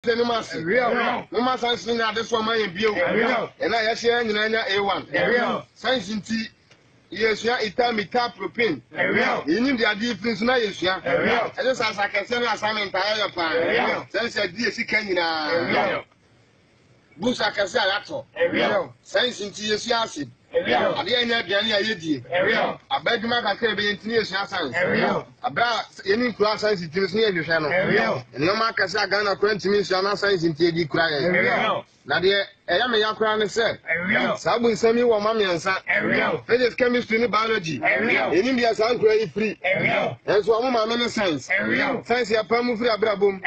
Tenemasi. No man science in this one my bio. And I share in A1. Science in tea. Yes, yeah, it tell me tap propane. You need the difference now, yes, yeah. I just as I can send an assignment to plan. Since I did see Kenya. Bush, I can say that's all. Science in tea, yes, acid. I didn't have any idea. I beg you, I can't be engineers, science. About any class science in the channel. And no man can say, I'm going to 20 minutes, you're not science in TD crying. Now, dear, I am a young crown, said. Sabu send me one mammy and son. Physics, chemistry, and biology. In India, sound very free. And so I'm a man science. Science, you're permanent free, Abrabum.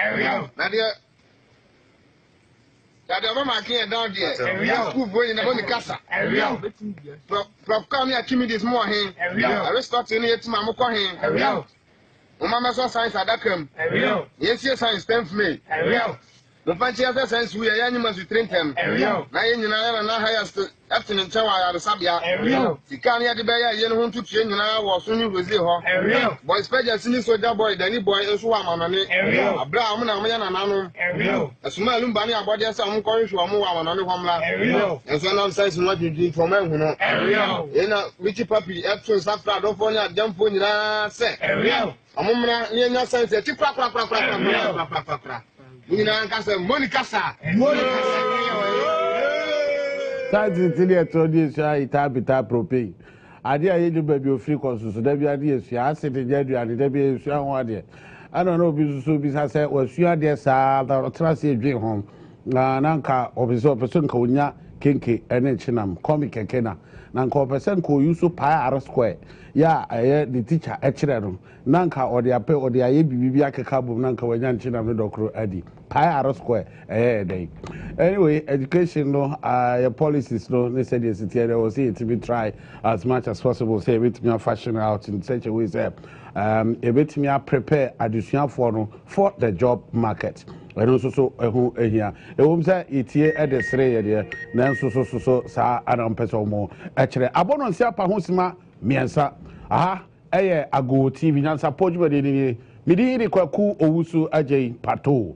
Now, dear. That the mama can't down there. School boy in the money casa. Prof. Come here, Kimmy this morning. I was starting here to Mamma Cohen. Mama saw science at that camp. Yes, yes, science 10th May. The fancy other science we are animals to train them. Now, you know, and I highest afternoon tower at the Sabia. You can't hear the bear, you know, to change now was soon you will see her. Boys, Pedro, singing so that boy, Danny boy, and so I'm on it. A brown man and Nano. A small Lumbani about your son, calling to a more on the homeland. And so nonsense what you do for men who know. You know, Richie Puppy, Epsom, Safra, don't phone your jump on your set. A moment near your sense, a chip, you know, money casa. That's the told you, sir, it habita propane. I dare you baby free consul, so there be ideas. You asked it in Jedri and there be a one day. I don't know, because I said, was you are there, sir, the trust you dream home. Nanka of his person, Konya, Kinky, and Chinam, comic and Kena. Nanka person ko use pi square. Ya, I the teacher at Chidam. Nanka or the apple or the Ibiaka cabo, Nanka, when Chinam the doctor Eddie. Pi square, day. Anyway, education, no, policies, no, they said yes, they will see it to be tried as much as possible. Say, with me, fashion out in such a way, say, a bit me prepare additional for the job market. And also, so here, a woman say it here at the three there, then so, sa, Adam Peso more. Actually, I want to see a Pahusima, Miansa, aha, I go TV, and support you, Midi, Kwaku, Owusu, Ajay, Pato.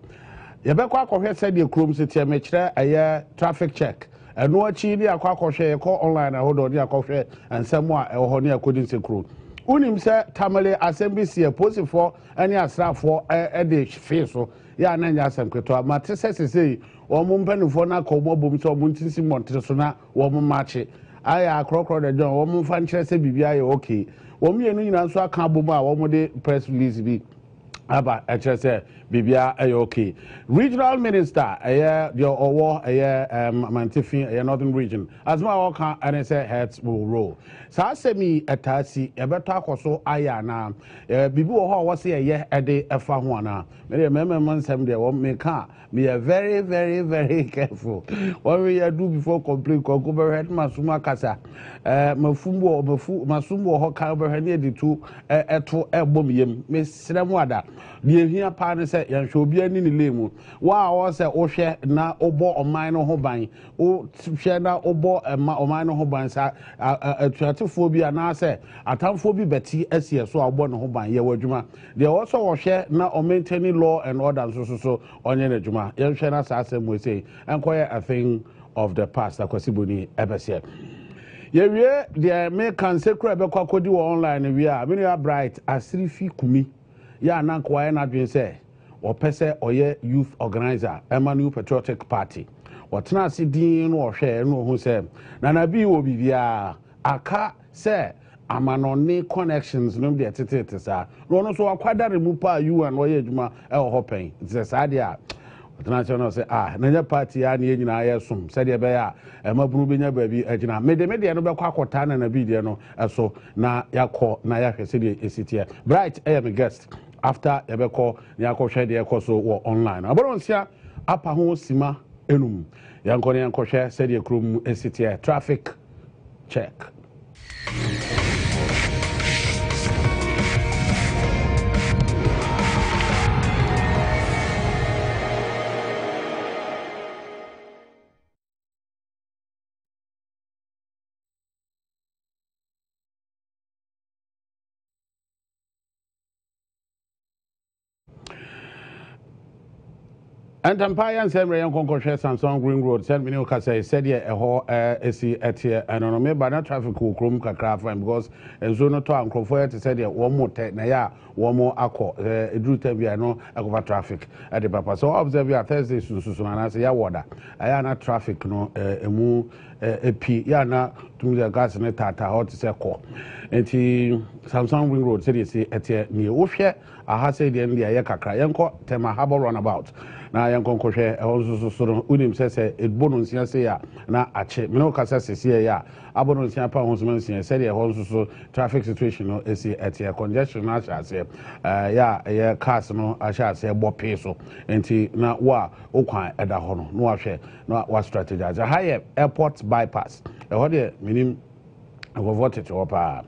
Yabekwa akɔhwɛ sɛ deɛ krom se tie mekyerɛ ɛyɛ traffic check ɛno akyi ne akɔhwɛ yɛkɔ online ahodo ne akɔhwɛ nsɛm a ɛwɔ hɔ ne akɔdi nsekro unim sɛ tamale asɛm bi si aposifoɔ ne asrafoɔ ɛde fee so yɛ na nya asɛm ketewa mate sɛ sesei wɔn mpanimfoɔ no akɔ wɔn abom sɛ wɔn ntinsi mmɔntere so na wɔn maakye ayɛ akorɔkorɔ da dwan wɔn mfa nkyerɛ sɛ biribi ayɛ okay wɔn mmienu nyinaa nso aka abom a wɔn de press release bi aba ɛkyerɛ sɛ bibia ɛyɛ okay regional minister ɛyɛ deɛ ɔwɔ ɛyɛ mantifi ɛyɛ northern region asoma ɔka ɛne sɛ heads will roll saa asɛm ɛtaasi ɛbɛtɔ akɔ so ayɛ anaa bibi wɔ hɔ a wɔsi ɛyɛ ɛde ɛfa ho anaa mɛdeɛ mɛmɛmɛ nsɛm deɛ wɔn meka me are very very very careful wɔn yɛ do before complain kɔkɔ bɛhwɛ ne masum akasa masum wɔ hɔ kan bɛhwɛ ne yɛ de tu ɛto ɛbɔ mi yam mesrɛ mu ada deɛ hia paa ne sɛ yɛnhwɛ obi ani ne lemu wa a wɔsɛ wohwɛ na wobɔ ɔman no ho ban wohwɛ na wobɔ ɔman no ho ban saa atuatefoɔ bi anaasɛ atamfoɔ bi bɛte asi so a wobɔ ne ho ban yɛwɔ adwuma deɛ wɔsɛ wɔhwɛ na ɔmaintaining law and order nso so ɔnyɛ n'adwuma yɛnhwɛ na saa asɛm wɔ sei ɛnkɔyɛ a thing of the past akwasiboni ɛbɛsɛ yɛwie deɛ meka nsekura bɛkɔ akɔdi wɔ online wie a menua bright asiri fi kumi ya na nkwa na adwen sɛ wɔpɛ sɛ ɔyɛ youth organizer Emmanuel Patriotic Party wɔtena ase din no ɔhwɛ no ho sɛ na bi wɔ bibia aka sɛ amanɔne connections no deɛ tete saa no no so akwadare mu pa you and ɔyɛ adwuma ɛwɔ hɔ pɛn sɛ saa deɛ a wɔtena ase no sɛ na nya party a ne nyinaa yɛ som sɛ deɛ bɛyɛ a ɛmabunu benya baabi agyina mede no bɛkɔ akɔta na bi deɛ no ɛso na yakɔ na yɛhwɛ sɛ deɛ ɛsitiɛ bright ɛyɛ me guest after yɛbɛkɔ ne akɔhwɛ deɛ ɛkɔ so wɔ online abɔnsia apa ho sima enum yankɔ ne yankɔhwɛ sɛ deɛ kurom ɛsitiɛ traffic check And Empire and Samuel and Concourse Samsung Green Road, send me no cassa, said ye a ho esi at here, and on a banner traffic will crum craft and because and so no time Crawford to say one more take na one more acco, a drew no over traffic at the papa. So observe your Thursday, Susan, and I say, water. I am not traffic no a moo a p yana to the gas and a tata hot to say call. And Samsung Green Road said, see at here near Ophia, I have said the end the Ayaka, Yanko, Tema Harbor runabout. Na yanko kohwe also so unim sese edbono nsia se ya na ache me no kasa sese ya abono nsia pa honso nsia se de honso so traffic situation no esi etie congestion na achase ya cars no achase bope so enti na wa okwan eda ho no no ahwe na wa strategize high airport bypass e ho de minim go vote to pa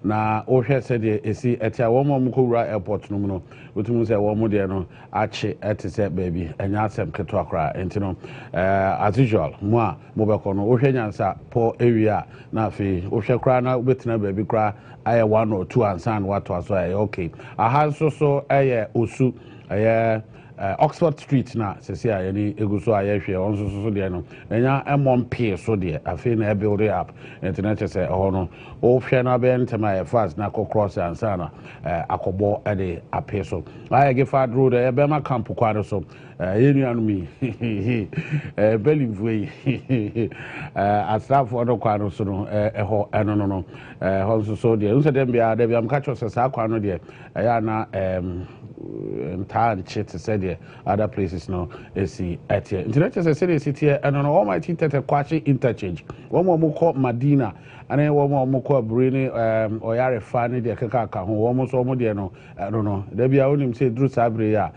na ohwe se de esi etia wo mo mkowura airport no no wotumu se wo mo de no ache etise baby enya asem keto akra enti no as usual mo a mo be ko no ohwe nyansa po area na afi ohwe kra na betina baby kra aye 1 or 2 ansan wato aso aye okay aha so aye osu aye Oxford Street na sesi a yani eguso ayehwe onso so de no enya emompe so de afi na build up internet say ho no o hwe na be ntema fast na cross ansa na akobo de ape so aye ge fad road e be ma camp kwado so yenu anu mi belivwe asafo no kwado so no ho eno no honso so de unse dem bia de am catch us sa kwano de ya na entire chit said other places no esi etie internet say city and on all my tete kwachi interchange one more call Madina and one more call Brini oyare fani de kaka ka ho one so mo de no no there be onim say dru sabre ya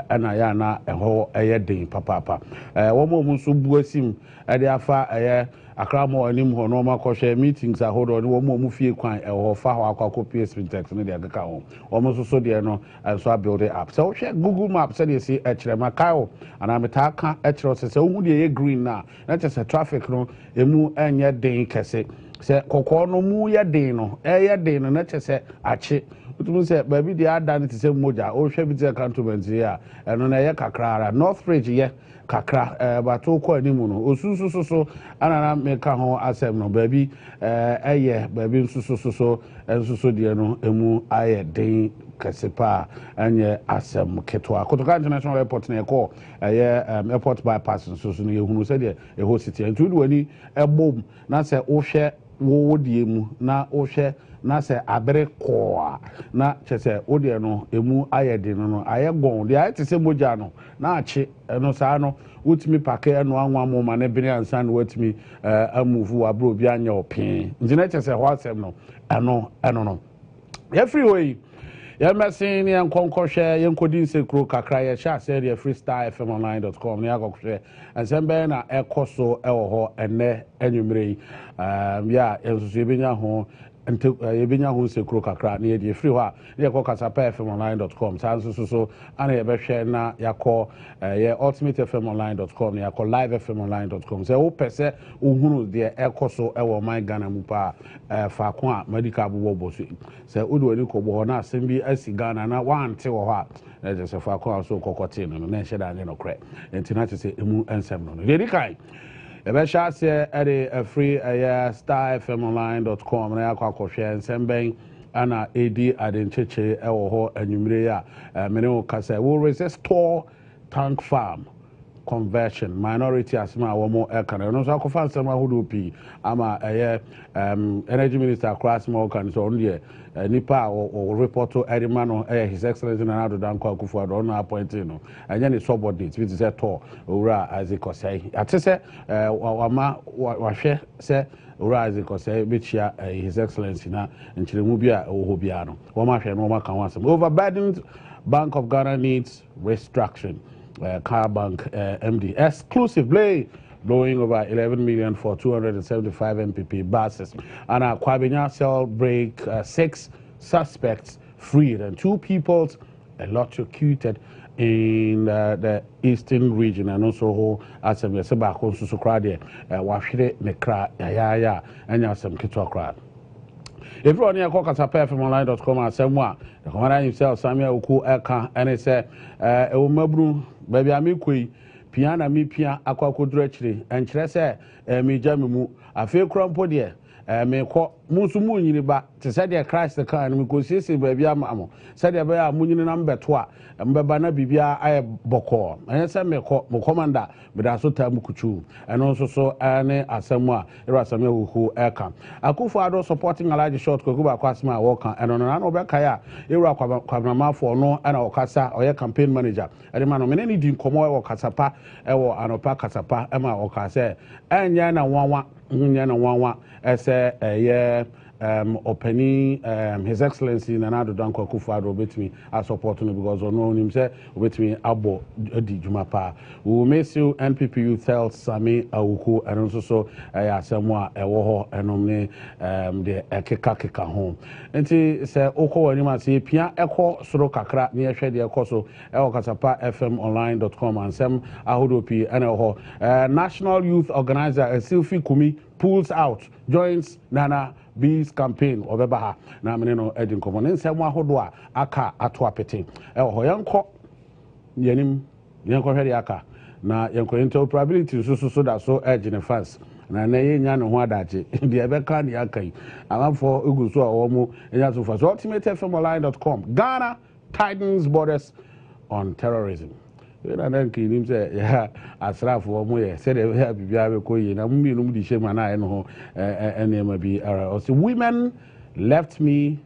ana ya na ho eyeden papa one more so buasim e de afa akramo anim ho no makɔhwɛ meetings ahodo ne wo mo fie kwan ho fa ho akɔ PS Pintex ne de akaka ho wo mo so de no so build up so hwɛ Google Maps say see ɛkyerɛ makayo ana meta ka ɛkyerɛ sɛ wo hu de ye green na kyerɛ traffic no emu enye den kɛse sɛ kokɔ no mu ye den no ɛyɛ den no na kyerɛ sɛ akye utumu sɛ baabi de ada ne te sɛ moja o hwɛ bi te cantonment here ɛno na ɛyɛ kakra North Bridge ye kakra bato ko animu no osusu so anana meka ho asem no baabi baabi nsusu de no emu aye den kasepa anye asem ketwa Kotoka International Airport na ekɔ airport bypass nsusu no yehunu sɛ de eho city ntudu wani ebom na sɛ wo hwɛ wo die mu na wo hwɛ na se abere koa na chese ode no emu ayede no ayegon de ayete se moja no na ache no saa no wutimi pake no anwa mo ma ne bene ansa no watimi amuvu abro bi anya opin ntina chese ho asem no eno no everywhere ya mesin yan konkohwe yan kodin sekro kakra ya sha say the freestylefmonline.com ne akohwe ansembe na ekoso ewo ho ene anwumre ya ensusu ebenya ho yebenya ho sekro kakra na ye free ho a ye ko kasapafmonline.com so ana ye behwe na yakọ ye ultimatefmonline.com na yakọ livefmonline.com se wo pese ohunu de ekoso ewo man Ghana mu pa fa ko a medical bo boso se odu ani ko bo na asem bi asi Ghana na wante wo ho a na je se fa ko a so kokote no na hye da ne no kre entina che se emu ensem no ye kai ebe sha se a free starfmonline.com na yakwa kohwe nsembeng ana edi adencheche ewo ho anwumre ya mene o kasa will resist tank farm conversion minority asma womo ekana no so akofa nsema hodo pi ama energy minister cross mo kan so on there nipa o report edima no his excellency na do dan kwa Akufo-Addo no appointing no anya ni subordinate which is a to owura azikosai atese wama wahwe se owura azikosai bechia his excellency na nchiremu bia oho bia no wama hwe no wama kan wasem overburdened Bank of Ghana needs restructuring. Car Bank MD exclusively blowing over 11 million for 275 MPP buses. And Kwabenya cell break 6 suspects freed and 2 people electrocuted in the eastern region and also as a Seba Consu Crade, Washire Nekra, Yaya, and Yasam Kitokra. If you want to call kasapafmonline.com and say more, the commander himself, Samuel Uku Eka, and he said, Mabru baby amikoi piana mi pia akwakodro akire enkyere se me jame mu afi krampo de me ko musu munyini ba te se de Christ the kan me ko sisi baby amamo se de ba ya munyini na mbeto a mbeba na bibia aye boko ense me ko mo commander me da so ta mukuchu eno so so ane asemu a ero asemu huhu eka akufo ado supporting alaji short ko ba kwasma woka eno no na no be kaya ero akwabnama fo no ana okasa oye campaign manager ede ma no me ne di nkomo e kasapa ewo anopa kasapa ema okase enya na wanwa nya na wanwa ese ye openi His Excellency Nanado Danko Akufo-Addo betimi a support no because no him say betimi abo di djuma pa we miss you NPP Youth Health Sami Awuku and also so asemo a ewo ho enom ne de ekeka ho enti se okọ wani ma se pia ekọ soro kakra ne ehwe de ekọ so ewo kasapa fmonline.com and sem ahodopi ene ho National Youth Organizer Silfi Kumi pulls out joins Nana B's campaign obebaha na mene no edin komo ne nsem ahodo a aka ato apete ho yanko yanim yanko hwede aka na yanko interoperability so da so edge ne fans na ye nya ne ho adaje de ebeka ne aka yi amafo eguso a wo mu enya so fast ultimatefmonline.com Ghana tightens borders on terrorism. Na nanki nim say ya asrafo mo ye say de ya bibia be koyi na mmi no di shema na eno ho enema bi ara so women left me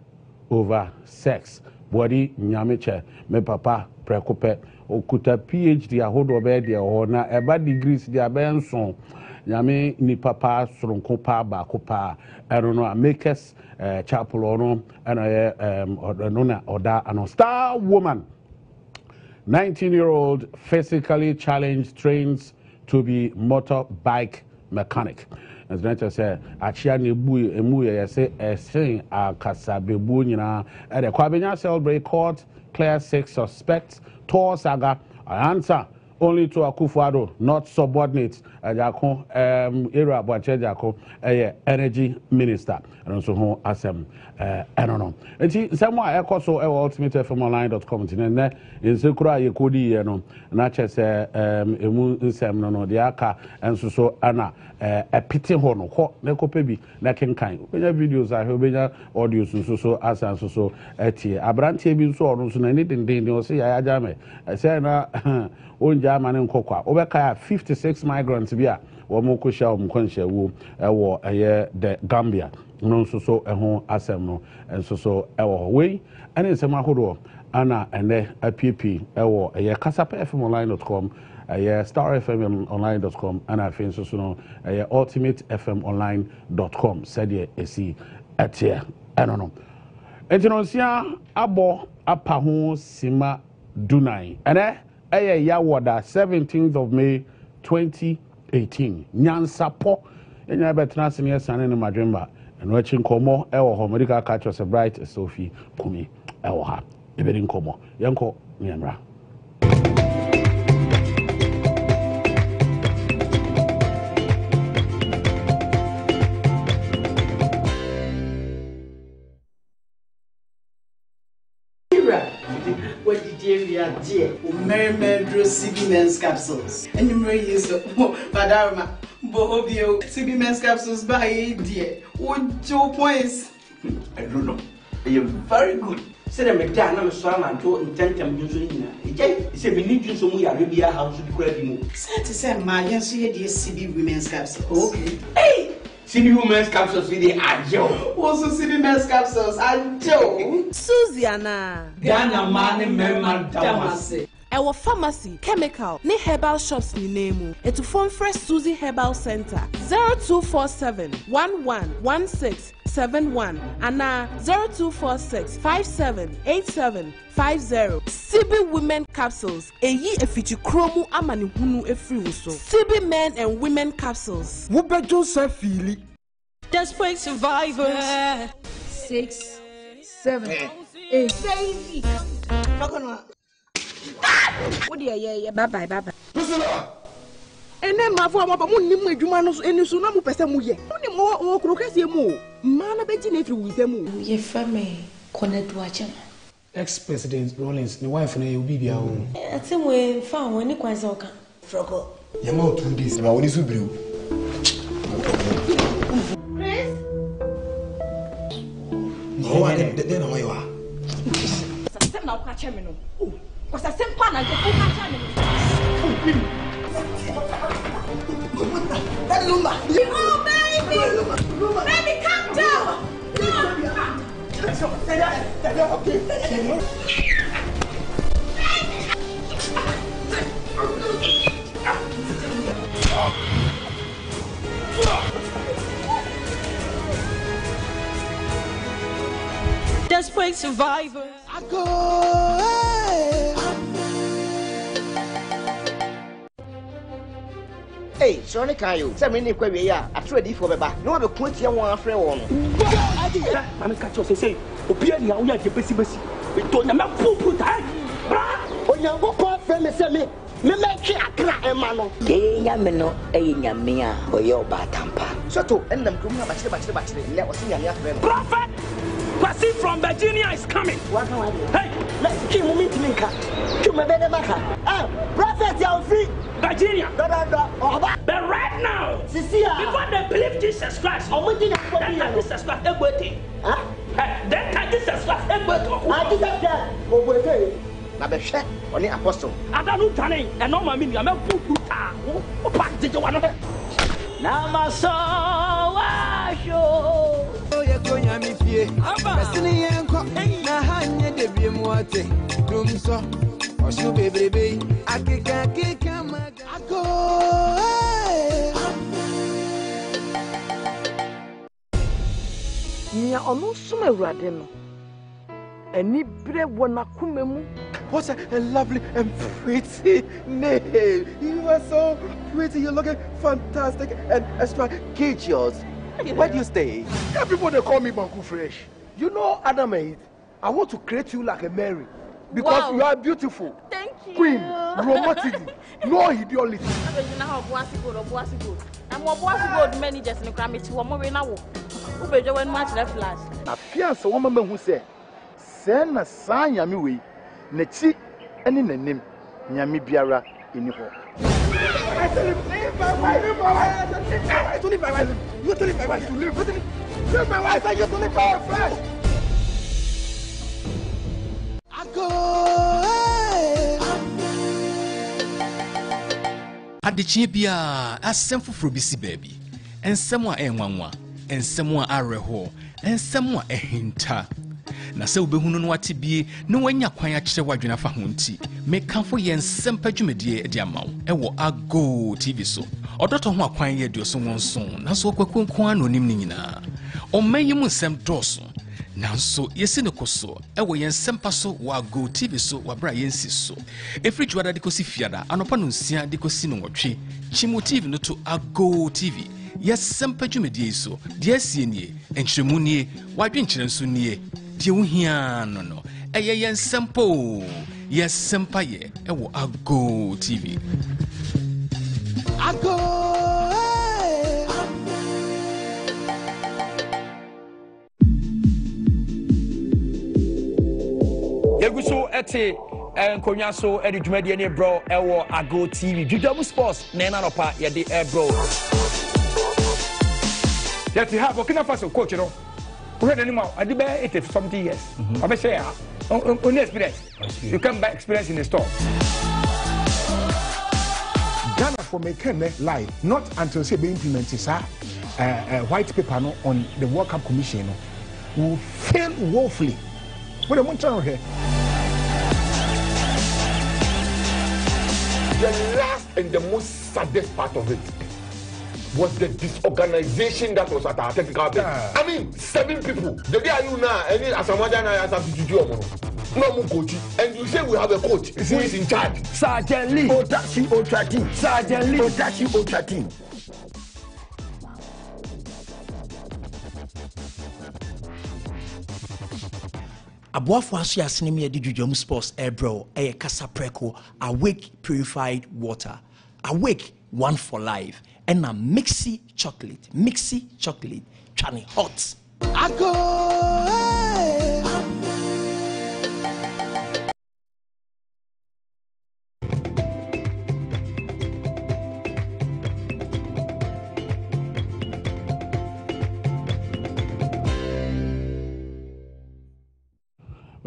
over sex body nyameche me papa prekope okuta PhD ahodo be de ho na eba degrees de abenso nyame ni papa soronko pa ba ko pa eno no makers chapel ono eno ye no na oda ano star woman 19-year-old physically challenged trains to be motorbike mechanic. As Nature said, Achia Nebu Emuya say a saying Akasa Bebu Nina at the Kwabenya Celebrate Court, clear 6 suspects, Tor Saga, answer only to Akufo-Addo, not subordinates. Jako era Bwache Jako, energy minister, and also home asem. I don't know. And see, somewhere I also ultimatefmonline.com. And in Sekura Yekudi, you know, not just emu no the aka and so Anna a pity hono, neko pebi, nakin kind. When your videos are here, audios so as and so etie. Abranti bin so or so anything they say I jame. I say na on German and cocoa. Over 56 migrants bia. Wamoko sha omkonche wo ewo the Gambia no so ehon asem no enso ewo we ene nsem ahodo ana ene app ewo kasapa fmonline.com starfmonline.com ana afin so no ultimatefmonline.com said esi atia eno entinonsia abo apa ho sima dunai ene yawoda 17th of May 2018 nyansapo enya betra senior sane ne madwemba eno achi nkomo ewo ho medical catch us bright Sophie Kumi ewo ha ebedi nkomo yenko nyamra What did you dear? Merry CB Men's capsules. And you may use the Padarma, Bohobio, CB Men's capsules by dear. 1 2 points. I don't know. You're very good. Said a McDan, I'm a swam and told intent and using it. Said we need you so we are really a house to grab you. Said to say, my yes, dear CB Women's capsules. Okay. Hey! CB Women's capsules with the Ajo. Also CB Men's capsules, Ajo. Susiana. Ghana man member Damase. Our pharmacy, chemical, ni herbal shops ni name. To phone fresh Susie Herbal Center 0247 111671 and 0246 578750. CB Women Capsules. Eyi efichi kromu amani hunu efri so. CB Men and Women Capsules. Wube Joseph Philly. Desperate survivors. 6, 7, 8. Baby. What do you bye bye. And then my father, Munnim, Jumanos, and Sunamu Pesamuye. Only more Crocasiamo. Mana Betty, if you with them. Ye family, connect watching. ex-president Rawlings, the wife and you be our own. I think we found when you quite so can. Froggle. You're out 2 days. My only subrew. Chris? No, I didn't know where you are. Sasem na ukache me no. Ko sasem pa na je ko kache me no. Lumba. Oh baby. Baby calm down. Desperate survivors. I go. Hey, Sonny Kayo, tell me if we are a trade for the back. No one will put you one friend on. I'm catch us say, Opia, you are the best. We don't know put that. Oh, you go call friend, me. Me make a crack, Emano. Yamino, Yamia, or your batampa. So to end them to my bachelor, never seen your friend. Prophet! Kwasi from Virginia is coming. What? Hey, let's keep moving to Minka. To my better matter. Ah, Prophet, you're free. Virginia. But right now, Cecilia, before they believe Jesus Christ, Jesus Christ, everything. Huh? Then Jesus Christ, everything. I did that. Now, the chef on the apostle. I don't know Tani, and no, I'm a put. Oh, pack did you want to? Now, my soul, Oh, you're going to me, Pie. Destiny and cock, na hanya de Bimuate. Doom so, or should be baby. I can't I go. Nia ono sume urade no. Eni bre wona kumemu. What a lovely and pretty name. You are so pretty. You're looking fantastic and extra gorgeous. Where do you stay? Yeah, people they call me Banku Fresh. You know, Adamate, I want to create you like a Mary. Because you are beautiful. Thank you. Queen, romantic, no ideology. You know how bossy good. I'm more bossy good managers in the Grammy to one more now. Who be doing much left flash? Na fiance woman who say, "Send na sign yami we, nechi any name, nyami biara iniho." Adechie bia asem foforo bi si baabi ensem a enwanwa ensem a areho ensem a ehinta na se obehunu no ate bie na wanya kwan a kyerɛ wadwena fa ho nti mekanfo yɛn nsɛm padwumadie de amaw ɛwɔ Ago TV so ɔdɔtɔ ho akwan yɛ de so wonson na so kwakonko anonim ne nyinaa ɔman yi mu nsɛm dɔɔso nanso yɛsi ne koso ɛwɔ yɛn nsɛmpa so wɔ Ago TV so wabra yɛn si so efiri juada de kosi fiada anopa no nsia de kosi no wɔtwe Chimo TV no to Ago TV yɛsɛm padwumadie so de asie nie enkyeremu nie wadwenkyerɛ nso nie de wohia no ɛyɛ yɛn nsɛmpo yɛsɛmpa yɛ ɛwɔ Ago TV Ago. Yeguso ete nkonya so edi dwumadie ne bro ewo Ago TV Judamu Sports na na nopa ye de bro Yeti ha Burkina Faso coach no we had anymore adi be 80 something years I be say on experience you come back experience in the store Ghana for making live not until say be implemented sir white paper no on the World Cup Commission no will fail woefully. What am I trying here? The last and the most saddest part of it was the disorganization that was at our technical bench. I mean, 7 people. The day you now, any Asamajana has to do no coach, and you say we have a coach who is in charge. Sergeant Lee Otachi Otrati. Sergeant Lee Otachi Otrati. Aboafo aso asene me de Judamu Sports Airbro eye kasa preko Awake purified water Awake one for life and a mixy chocolate trying hot Ago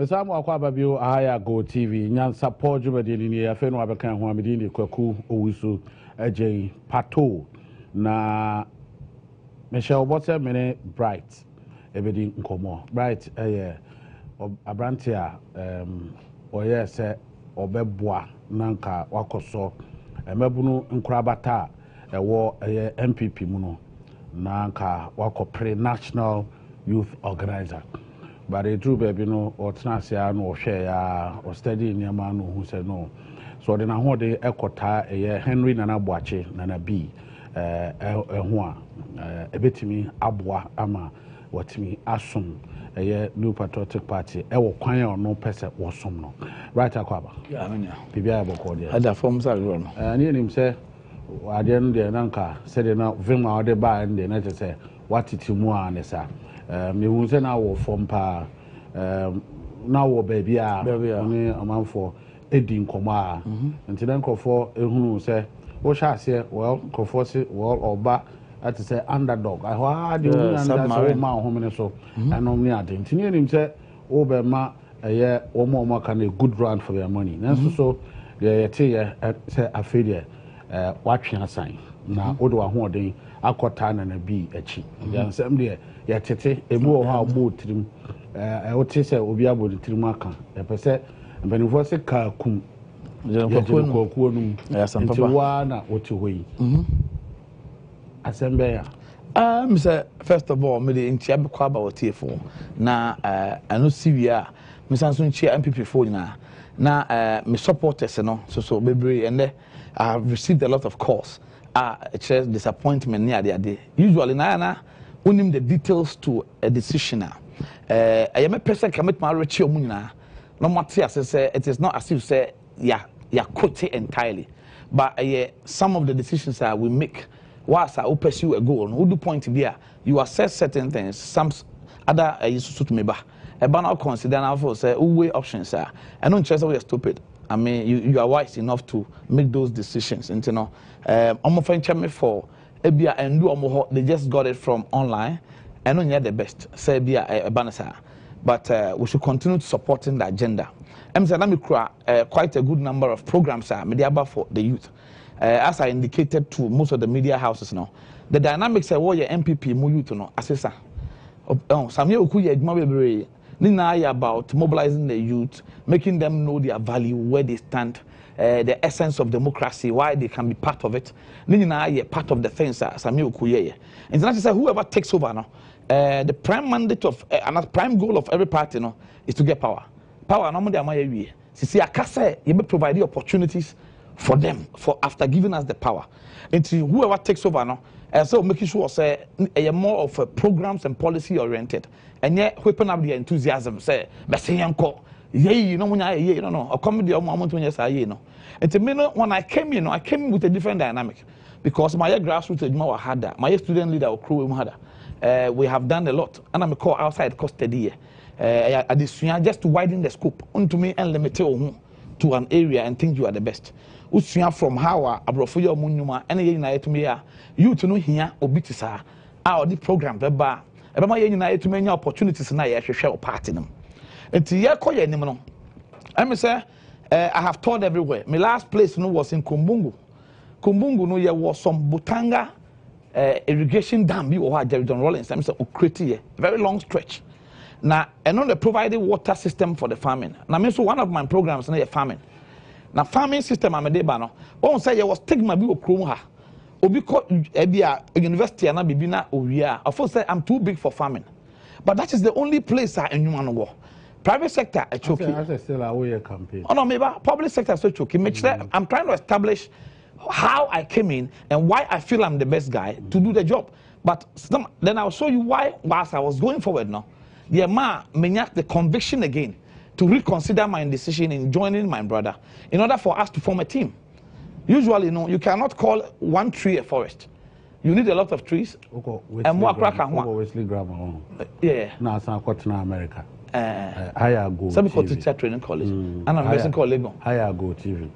Mesamu akwa babio Haya Go TV nyansa Paul Jumadi ni afenu abeka ho amedini kwaku owusu AJ Pato na Michelle Botte mene Bright ebedi nkomo Bright abrante a oye se obeboa nanka wakoso emebunu nkurabata ewo MPP mu no nanka wakopre National Youth Organizer. But a true baby no or Tnasia no share or steady near man who said no. So then I hold the Ekota a Henry Nana Boache Nana B a bit to me Abwa Ama what me Asum a new patriotic party ever choir or no person was some no. Right Aquaba. Yeah, I mean, Pibia Bocordia. Had a form run. And him say, I didn't the Nanka said enough Vima or the bar and the next say, what it you more and sir. Me who say now from pa now baby only a man for Eddie Koma and then call for who say what shall say well for well or back at say underdog I do understand my home so and only I didn't hear him say over ma a year or more can a good run for their money and so the say a failure watching a sign now Odo holding Akota and a B a cheap and some there tete emu ha bo trim o te se obi abo de trim aka e pese mbanifo se ka kum je kokuo num nti wa na o te hoyi asembe ya Mr. First of all, me the ntia be kwa ba o tie fo na anu siwia me sanso ntia MPP fo na me supporters no so bebre and I have received a lot of calls it disappointment near the day usually na unim the details to a decision I am a person commit my rich munina no matter say it is not as if say ya quote entirely but some of the decisions that we make whilst I pursue a goal who do point to be you assess certain things some other to me now consider now for say way options I don't just we are stupid I mean you are wise enough to make those decisions and you know I'm friend me for Ebia and do they just got it from online and only the best say Ebia banasa but we should continue supporting the agenda. Let me quite a good number of programs are media for the youth as I indicated to most of the media houses now the dynamics are what your MPP mu youth no assessor some year okuye adwuma bebre ni about mobilizing the youth making them know their value where they stand the essence of democracy, why they can be part of it. Part of the things Sami Okuye. And that's say whoever takes over now, the prime mandate of and prime goal of every party no, is to get power. Power no more than see akase you be provide the opportunities for them for after giving us the power. And whoever takes over now, so making sure say more of a programs and policy oriented. And yet whipping up the enthusiasm say yeah, no. A comedy of moment when you say, And to me, when I came in, I came with a different dynamic because my grassroots is more harder. My student leader or crew harder. We have done a lot, and I'm a call outside custody. Just to widen the scope, to me and limit to an area and think you are the best. Usunya from how abrofuyo munuma any united to me you to know here obitisa our the program beba ebema united to many opportunities na ya share party them. And I say I have toured everywhere. My last place was in Kumbungu. Kumbungu there was some Butanga irrigation dam or Jerry John Rollins. I'm saying very long stretch. Now and on the provided water system for the farming. Now so one of my programs is farming. Now farming system I'm a debano. Oh say there was stigma bi okrom Obi ko university na bibina owia. Of course say I'm too big for farming. But that is the only place I anyone private sector is choking. That's still a way campaign. Oh no, maybe public sector is choking. I'm trying to establish how I came in and why I feel I'm the best guy to do the job. But then I'll show you why whilst I was going forward now, the the conviction again to reconsider my decision in joining my brother in order for us to form a team. Usually, you cannot call one tree a forest. You need a lot of trees. And more crack and one. Yeah. Now it's America. Higher Go. Some people teacher training college. And I'm basically called Lego. Higher Go TV.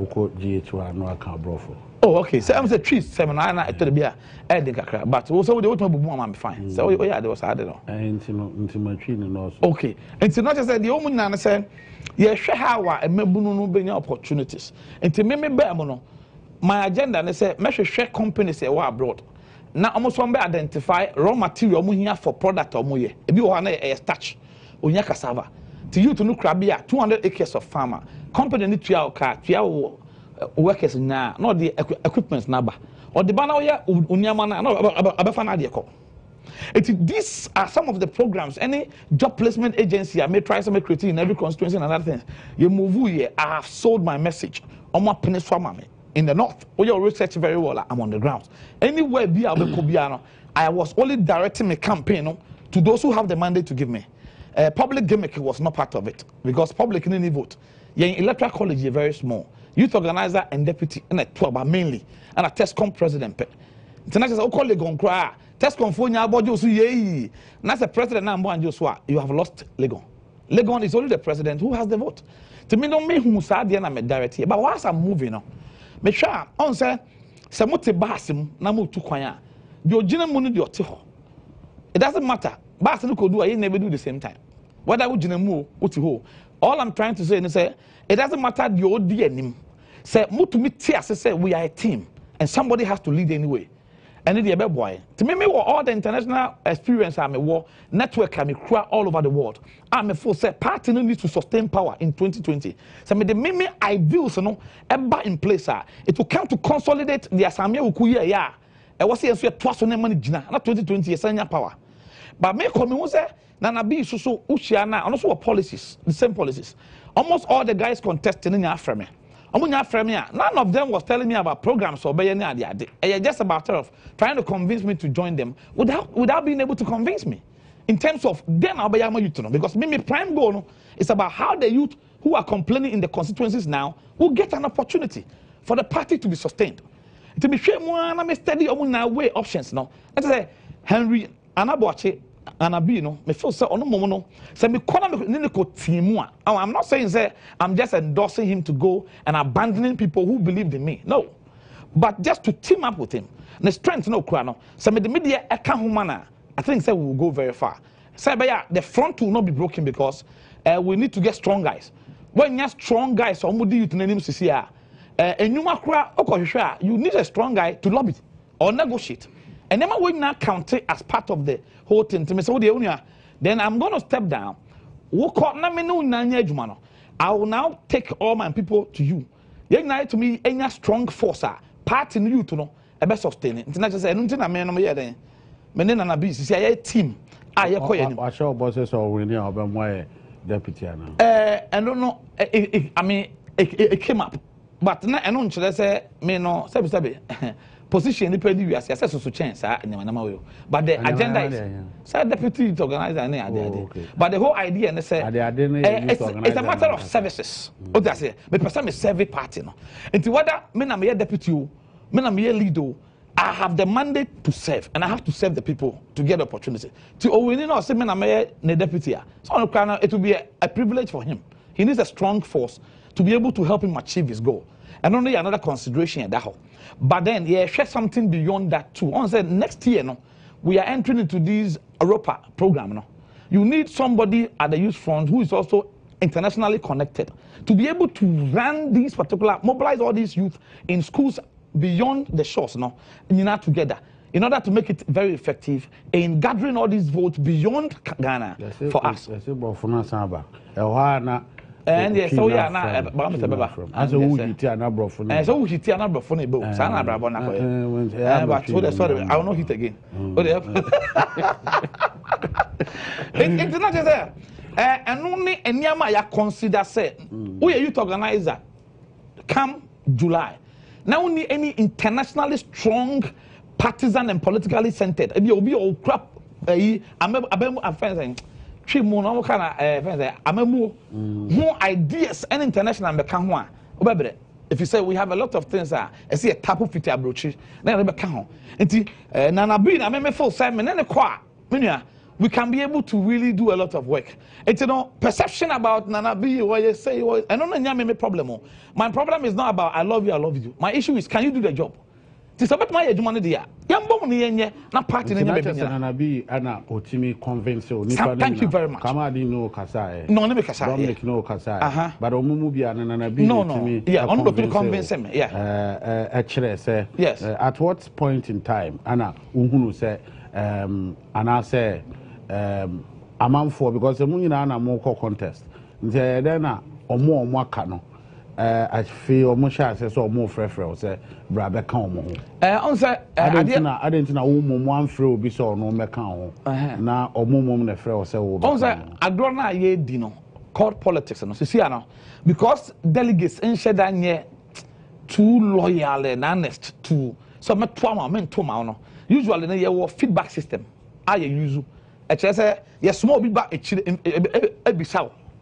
Oko GH1 no account brofo. Oh, okay. So I'm say trees seminar na to the bia e dey kakra. But also we dey want to bubu am fine. So yeah, there was added on. Into my tree no also. Okay. And not just the omu na say ye hwe how a emabunu no benya opportunities. Enti me ba mo no my agenda ne say me hwehwe companies e wa abroad. Na almost one be identify raw material omu hia for product omu ye. Ebi wo na e starch. Onya cassava. To you to no crabia 200 acres of farmer. Company ni tua ka tua workers na not the equipment number or the banner here unyama na no abefa na de ko. These are some of the programs any job placement agency I may try some creating in every constituency and other things. You move here, I have sold my message on my peninsula in the north. Oh, you research very well. I'm on the ground. Anywhere be I was only directing my campaign to those who have the mandate to give me. Public gimmick was not part of it because public didn't vote. Yeah, electoral college is very small. Youth organizer and deputy and a 12 mainly and a TESCOM president. International colleague on cry. TESCOM for your body so ye. That's the president now and Joshua. You have lost Legon. Legon is only the president who has the vote. To me, don't mean who said the enemy directly. But whilst I'm moving on, make sure on say Samuti Basim Namu to Kwaya. The original money your tiho. It doesn't matter. Basim could do I never do the same time. Whether would you move ho. All I'm trying to say is say it doesn't matter the old DM. Say to me say we are a team and somebody has to lead anyway. And the other boy. To me, all the international experience I'm a war network I'm a all over the world. I'm a full say party needs to sustain power in 2020. So me the meme ideals no ever in place it will come to consolidate the Assamia ukuye ya. I was saying so twice on money jina not 2020 senior power. But me come who say Nana B so Ushiana and also policies, the same policies. Almost all the guys contesting in Africa. None of them was telling me about programs or just about trying to convince me to join them without being able to convince me. In terms of then I'll be youth because me prime goal is about how the youth who are complaining in the constituencies now will get an opportunity for the party to be sustained. To be sure more study way options now. Let's say Henry Anaboche Anabino, me feel so on mono. Say me team. I'm not saying say I'm just endorsing him to go and abandoning people who believed in me. No. But just to team up with him. The strength no crano. So me the media humana. I think say we will go very far. Say the front will not be broken because we need to get strong guys. When you have strong guys, somebody you name CCR. You need a strong guy to lobby or negotiate. And then when now count it as part of the whole thing to me, so then I'm going to step down. I will now take all my people to you. You need to me any strong force, part in you to know a best sustain it. It's not just anything I mean, I'm here then. Menen and a business, a team. I show bosses or we know about my deputy. I don't know. I mean, it came up, but I don't say, me no, sabi. Position independent we assess so chance but the agenda is say deputy organizer but the whole idea and say it's a matter of services what I say me person me serve party no and whether me na me deputy me na me leader I have the mandate to serve and I have to serve the people to get the opportunity to we need not say me na me deputy so it will be a privilege for him. He needs a strong force to be able to help him achieve his goal. And only another consideration at that whole. But then, share something beyond that too. On said next year, no, we are entering into this Europa program. No, you need somebody at the youth front who is also internationally connected to be able to run these particular, mobilize all these youth in schools beyond the shores. No, together in order to make it very effective in gathering all these votes beyond Ghana for us. And yes, so yeah, now as a Wuhiti and Abrofon. As a Wuhiti and Abrofon, Sana Brabona. But sorry, I will not hit again. It's not just there. And only and Yamaya consider say, we are youth organizer come July. Now only any internationally strong, partisan and politically centered. If you be all crap, I'm offensive. More ideas and international become if you say we have a lot of things I see a tap of fit approach then become Nana Bin I full Simon and a qua we can be able to really do a lot of work. It's, you know, perception about Nana B, what you say, I don't know my problem. My problem is not about I love you. My issue is, can you do the job? It's about my money there. Not party in Nana B, Anna, Otimi convince you. Thank you very much. Kamadi no Kasai. No, let me Kasai. Dominic no Kasai. But Omumubi and Nana B. No. Yeah, I'm not convince him. Yeah. Actually, say, yes. At what point in time, Anna, Uhunu say, and I say, a month for because the moon and a more contest. Then or more cano. I feel almost as or more frefrel say, Brabbe Como. I didn't know one through be so no mecano. Now or more moment a frel say, I don't know ye dino court politics and Siciano because delegates in Shedanye too loyal and honest to some trauma men to usually in your feedback system. I use yes, small big back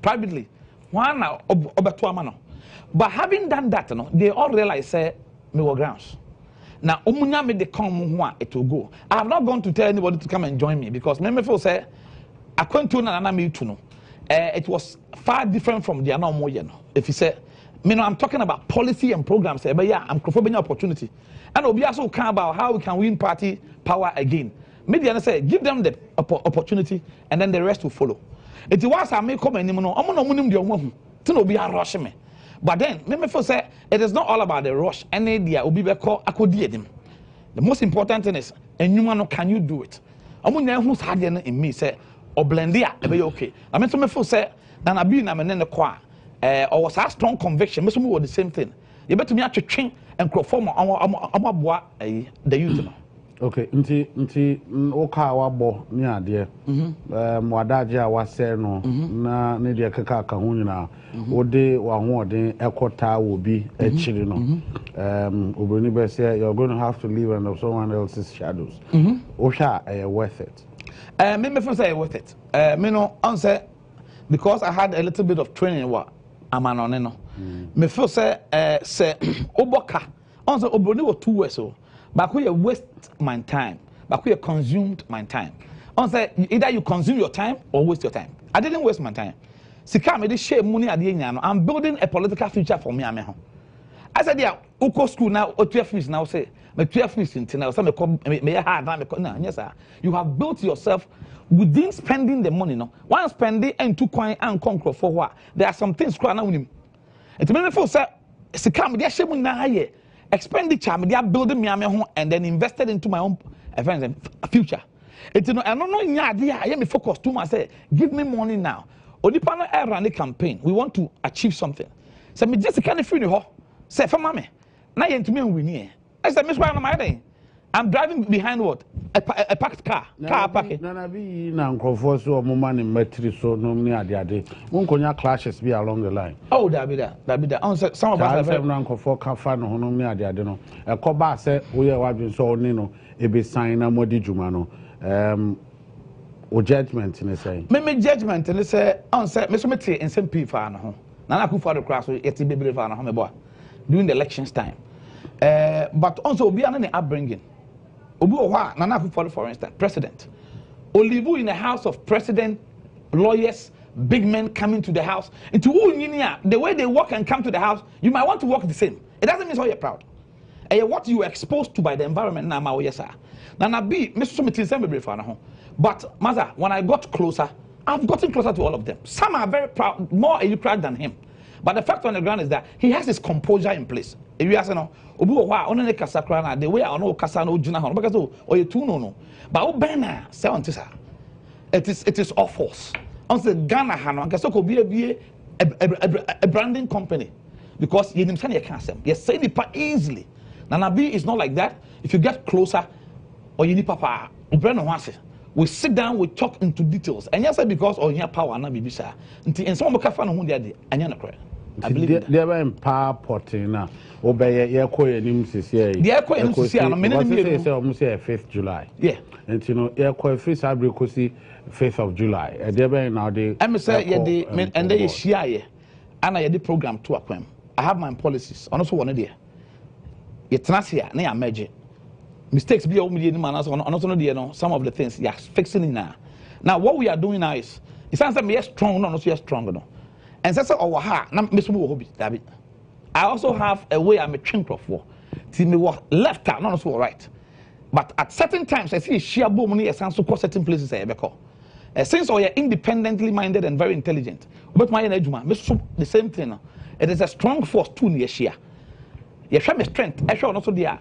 privately. One over 2 man. But having done that, they all realize say me were grounds. Now, Omunya made the come it will go. I have not gone to tell anybody to come and join me because me feel say I couldn't to na me to know. It was far different from the normal, you know. If you say, I'm talking about policy and programs, but yeah, I'm providing opportunity. And we also care about how we can win party power again. Media say give them the opportunity and then the rest will follow. It was I may come anymore. I'm not winning the one to be a rush me. But then me feel say it is not all about the rush. Any idea will be called them. The most important thing is and you know can you do it? I'm not who's hard in me say or blend there be okay. I mean me feel say that I be na me the choir or was a strong conviction. Me some the same thing. You better me to train and perform the youth. Okay, nti oka wabo ni ade wadaje a wase no na ne de keka ka ho nyina ode wa ho ode ekota wo bi echiri no obroni be say you're going to have to live under someone else's shadows. Osha worth it. Me feel say worth it. Me no answer because I had a little bit of training what amanone no. Me feel say oboka answer obroni wo 2 years so. But we waste my time. But we consumed my time. Either you consume your time or waste your time. I didn't waste my time. I'm building a political future for me. I said, yeah, Uko school now, or 12 fees now say, my 12 fees in Tina, some may hard. Yes, sir. You have built yourself within spending the money. No, one spending and 2 coin and conquer for what? There are some things crying out. It's many folks say, Sikam, they are shaming now here. Expenditure, they are building me and then invested into my own future. It's I don't know any idea. I am focused too much. Say, give me money now. Onipano run the campaign. We want to achieve something. So me just can't free the ho. Say for mommy. Now you to me we near. I said, Miss Wine, I'm driving behind what? A packed car. Car parking. Nana be na nkrofo so mo man metri so no ni ade. Won konya clashes be along the line. Oh, that be that. Some of us have na nkrofo ka fa no no ni ade no. E ko ba se wo ye wadun so oni no e be sign na modi djuma no. O judgment ni say. Me judgment ni say on say me so me tie ensem pi fa na ho. Na na ku for the class so e ti bebere fa na ho me boy. During the elections time. But also obi an na upbringing. Nana for instance, president. Olivu in the house of president, lawyers, big men coming to the house. Into the way they walk and come to the house, you might want to walk the same. It doesn't mean so you're proud. And what you were exposed to by the environment now, yes, sir. Nana B, but Maza, when I got closer, I've gotten closer to all of them. Some are very proud, more proud than him. But the fact on the ground is that he has his composure in place. If you ask no, the way I know kasa no jina hono because oh you too no. But obena say on tisa. It is all force. On say Ghana hano because ko be a branding company because you nimsan you can't say. You say it easily. Nana B is not like that. If you get closer or you need papa, we sit down, we talk into details. And yes, because or your power na be bisa. And some of kafa no hu dey anya na kra. I believe they were in power potting now. Obey your coin in CCA. The aircoin in CCA, say almost 5th July. Yeah. And you know, aircoin free Sabricosi 5th of July. And they were now the. I'm say, and they share, and I had the program to acquaint. I have my policies. And also one idea. It's not here, near magic. Mistakes be all media man, and also no, some of the things you're fixing in now. Now what we are doing now is it sounds like me strong, no, so strong, no. And so our heart, now me small hobby, David. I also have a way I'm a chink for. See me walk left out, not so right. But at certain times, I see sheer boom money, a sense of certain places I ever since we are independently minded and very intelligent, but my energy, the same thing. It is a strong force too near sheer. You show me strength, I show also there.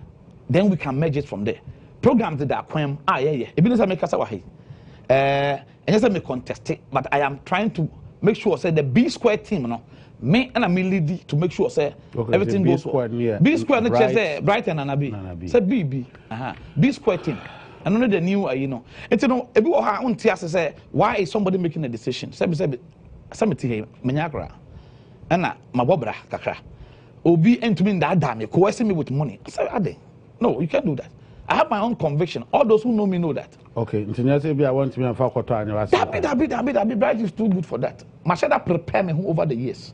Then we can merge it from there. Programs that are quam, yeah. Even as I make us away. And yes, I may contest it, but I am trying to make sure say the B square team, no. Me and I lead to make sure say everything goes well. B square, not just say Brighton and Anabi. Say B. B square team. And only the new, you know. And you know, everyone on TS say, why is somebody making a decision? Say, Samity, Menyagra. And my Bobra, Kakra. Obi and to me that damn, you coercing me with money. I say, no, you can't do that. I have my own conviction. All those who know me know that. Okay, I want to be a faculty and that Bright is too good for that. My shadow prepare me over the years.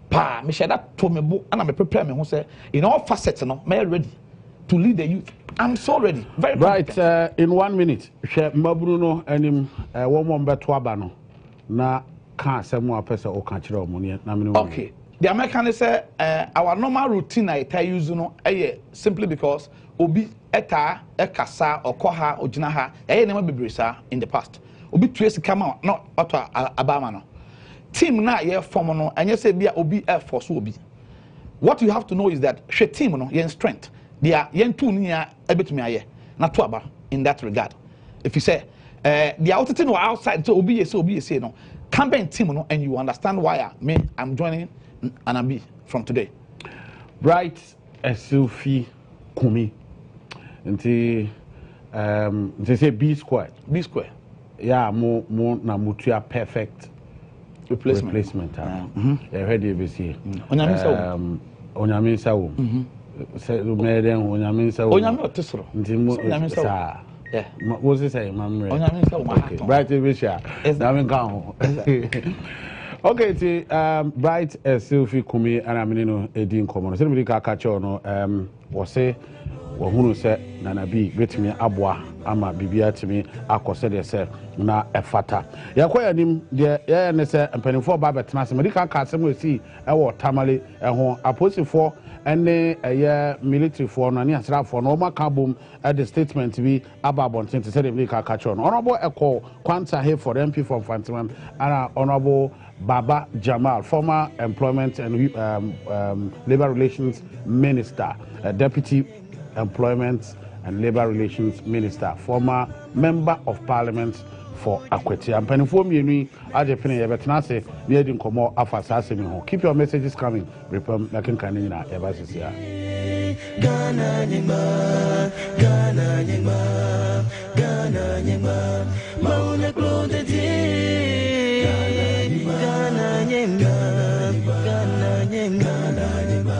Pa, me shadow told me book and I'm prepare me who say in all facets, no, me ready to lead the youth. I'm so ready. Very right. In 1 minute, Mbruno and him one more better abano. Na can't say more person or can't you money. Okay. The American say our normal routine I tell you, simply because obi eta ekasa okoha ojinaha never be brisa in the past. Obi trace come out not auto abama no. Team na ye form no and you say be obi air force obi. What you have to know is that she team no yen strength. They are yen two near ebetumi aye na to aba in that regard. If you say the outside no outside so obi say no campaign team no and you understand why I'm joining Anabi from today. Bright Sophie Kumi. Nti they say B square. Yeah, more na mutua perfect replacement. Ready every Onyame sawo. Say meden Onyame sawo. Onyame otesoro. Nti Onyame sawo. Yeah. What is say mamre? Onyame sawo. Bright every share. Na me kan ho. Okay, Bright Sophie Kumi and Aminino Edin Common. So we can catch on was say wahunu se Nana B betimi aboa ama bibia timi akose de se na efata yakoya nim de ye ne se mpanifo ba betena se medical card se mo si ewo tamale eho aposifo ene eye military for no ani asrafo no maka bom at the statement bi ababontin to say the medical catch on honorable echo kwanta here for MP from Fantiman and honorable Baba Jamal, former Employment and Labor Relations Minister, Deputy Employment and Labor Relations Minister, former Member of Parliament for Akweti. I'm penning for me, I just finish Betanase, near the Komo Afasasimi. Keep your messages coming. Repom Lakin Kanina, Evasia. Ghana Nyema, Ghana Nyema, Ghana Nyema, Mauna Claude Ghana Nyema, Ghana Nyema,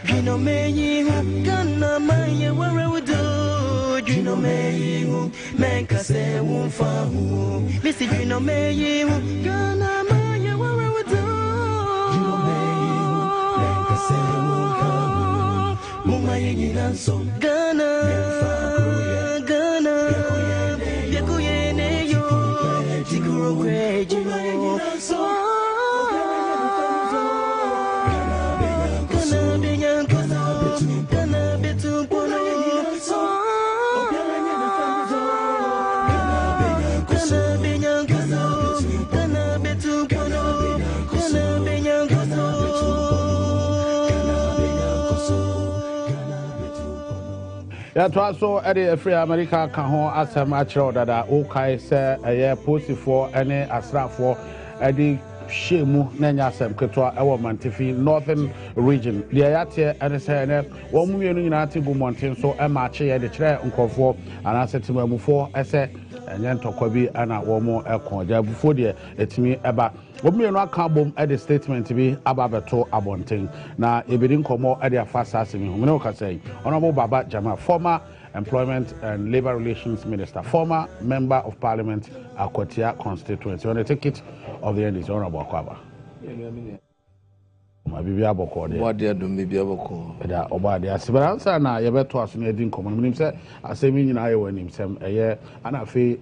Gino Meyi, Ghana Maya, where we do, Gino Meyi, Menkase, Wumfahu, Missy Gino Meyi, Ghana Maya, where we do, Gino Meyi, Menkase, Wumfahu, Mumayi Nanso, Ghana, Ghana, Yakuyene, yo, Tiguro Gregino, so. Yeah, to also a free America can hold as a match or that okay, say a year posted for any asra for Eddie Shemu Nanya Sam Ketua, our Mantifi Northern region. The Ayate and the Sene, 1 million United Bumontin, so a match at the chair uncle for and I said to me before I said, and then to Kobe and a woman aircon. Before the it's me about 1 million carbon at the statement to be about abonting. Now, if it didn't come more at their fast assessment, we can say, Honorable Baba Jama, former Employment and Labor Relations Minister, former Member of Parliament, Akotia constituency. On the ticket of the end is Honorable Kwaba. My baby aboko there. What they do, maybe aboko. That over there. So, but answer now. You better to us. You didn't come. I mean, say I say me in Iowa. Him say a year and I feel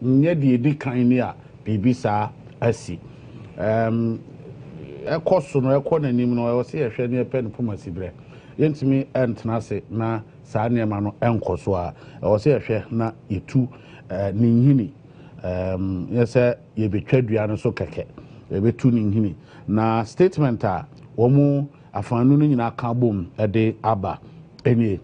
nye de edi kan ni a bibi saa asi ekoso no ekọ nanim no e se ehwe ne epe no pomasi bre yentimi entena se na saa niema no enkoso a e se ehwe na yetu ni nhini yese ye betwa dua no so keke e betu ni nhini na statement a womu afanu no nyina ka bom de aba enie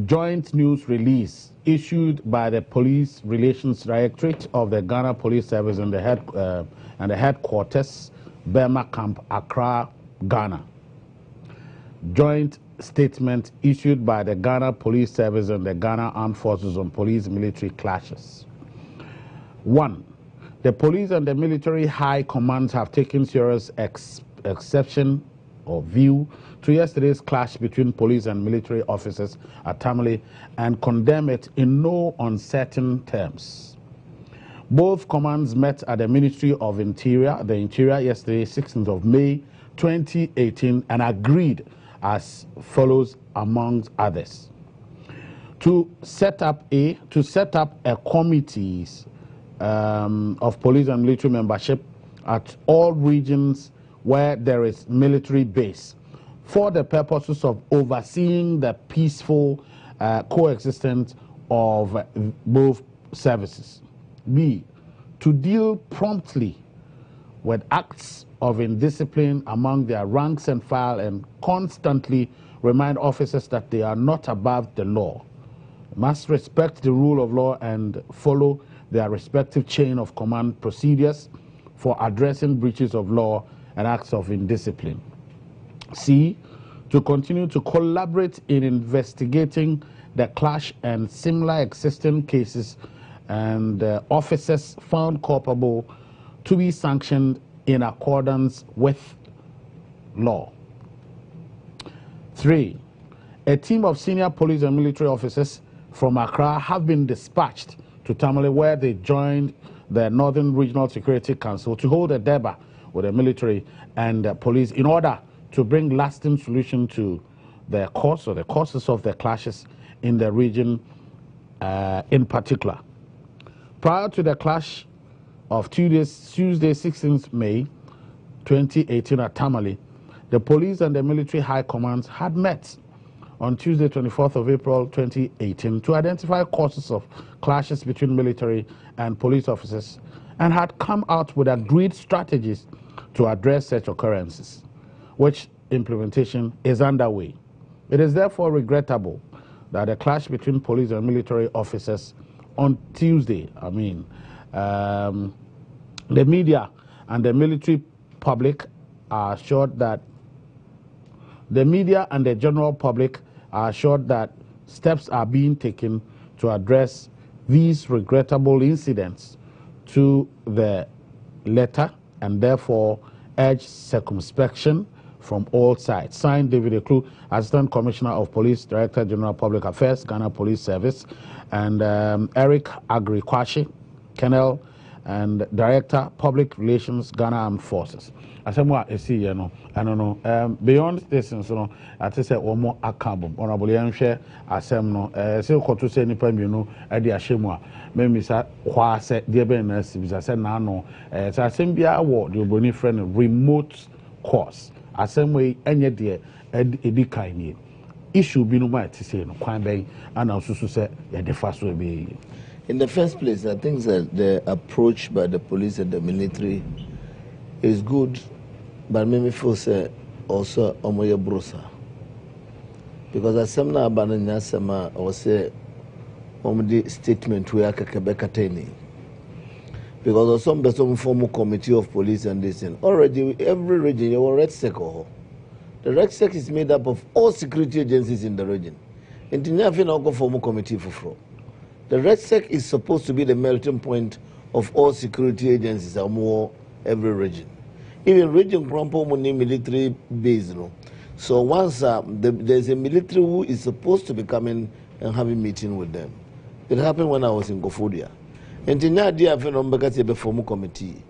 joint news release issued by the Police Relations Directorate of the Ghana Police Service and the headquarters, Burma Camp, Accra, Ghana. Joint statement issued by the Ghana Police Service and the Ghana Armed Forces on police-military clashes. 1. The police and the military high commands have taken serious exception or view to yesterday's clash between police and military officers at Tamale and condemn it in no uncertain terms. Both commands met at the Ministry of the Interior yesterday, 16th of May 2018, and agreed as follows, amongst others, to set up a committees of police and military membership at all regions where there is military base for the purposes of overseeing the peaceful coexistence of both services. B, to deal promptly with acts of indiscipline among their ranks and file and constantly remind officers that they are not above the law, must respect the rule of law and follow their respective chain of command procedures for addressing breaches of law and acts of indiscipline. C, to continue to collaborate in investigating the clash and similar existing cases and officers found culpable to be sanctioned in accordance with law. 3, a team of senior police and military officers from Accra have been dispatched to Tamale, where they joined the Northern Regional Security Council to hold a deba with the military and police in order to bring lasting solution to the cause or the causes of the clashes in the region in particular. Prior to the clash of Tuesday 16th May 2018 at Tamale, the police and the military high commands had met on Tuesday 24th of April 2018 to identify causes of clashes between military and police officers and had come out with agreed strategies to address such occurrences, which implementation is underway. It is therefore regrettable that the clash between police and military officers on Tuesday, the media and the military public are assured that the media and the general public are assured that steps are being taken to address these regrettable incidents to the letter and therefore urge circumspection from all sides. Signed, David Eklu, Assistant Commissioner of Police, Director General Public Affairs, Ghana Police Service, and Eric Agrikwashi, Colonel and Director Public Relations, Ghana Armed Forces. Asemwa esi ye no ano no beyond this no ate se omo akabom honorable yanhwe asem no se koto se nipa mienu e de ahyemu a memisa kwa se de be na sibisa se na no se asem bia wo de oboni friend remote course asem we enye de edi kan ni issue bi no ma ate se no kwan ben ana susu se ye de fa so be. In the first place, I think that the approach by the police and the military is good, but maybe feel say also omoye brosa. Because as some na banana sama or say the statement we are kakabekateni. Because some person form a committee of police and this thing. Already every region you have a red circle. The red circle is made up of all security agencies in the region. And the near go form a committee for fraud. The RedSec is supposed to be the melting point of all security agencies or more every region. Even region Grumpo Muni military base. No? So once there's a military who is supposed to be coming and having meeting with them. It happened when I was in Gofodia. And in that day, I found a formal committee.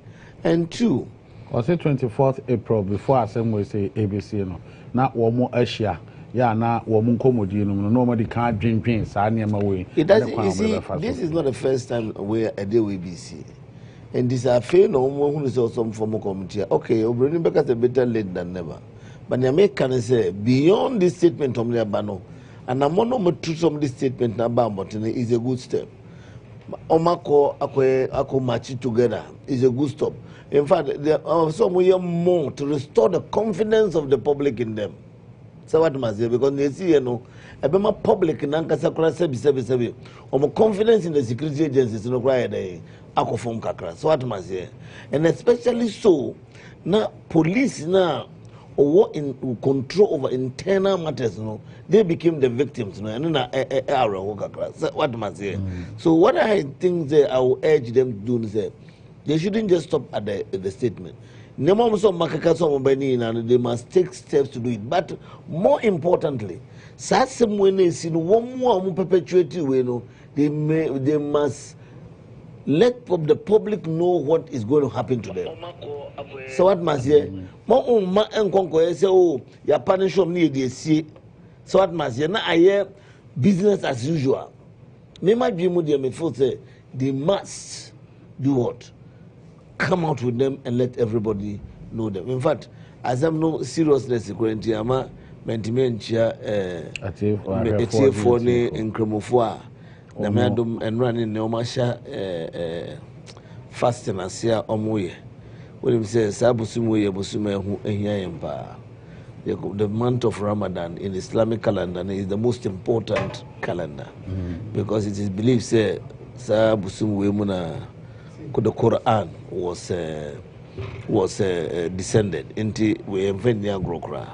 And 2. Was it 24th April before Assembly say ABC? No, not one more Asia. ya na wo mun komodi no no nobody can dream sa nneema we it does you see this is not the first time where a day we be see and this affair no one who is also from committee okay obìnrin beka say better late than never but the American say beyond this statement from the bano and I'm not to some this statement about is a good step omako ako match together is a good step. In fact, there are some way more to restore the confidence of the public in them. So what must say? Because you see, a bema public in Ankasa sebi. Omo confidence in the security agencies no cry dey akofom kakra. So what must say? And especially so, now police now or in control over internal matters, they became the victims, and then so what must say? So what I think that I will urge them to do is that they shouldn't just stop at the statement. They must take steps to do it. But more importantly, they must let the public know what is going to happen to them. So what must say? Oh, you punish them near the sea. So what must say? Now I hear business as usual. Me my dream with them say they must do what? Come out with them and let everybody know them. In fact, as I'm no seriousness currently, I'm a mentimia for the incremofoa. The madam and running no masha fasting as here omoye. What him says, Sabusumoye Busume who empa. The month of Ramadan in Islamic calendar is the most important calendar because it is believed say Sabusumoye Muna. The Quran was descended into we invent grokra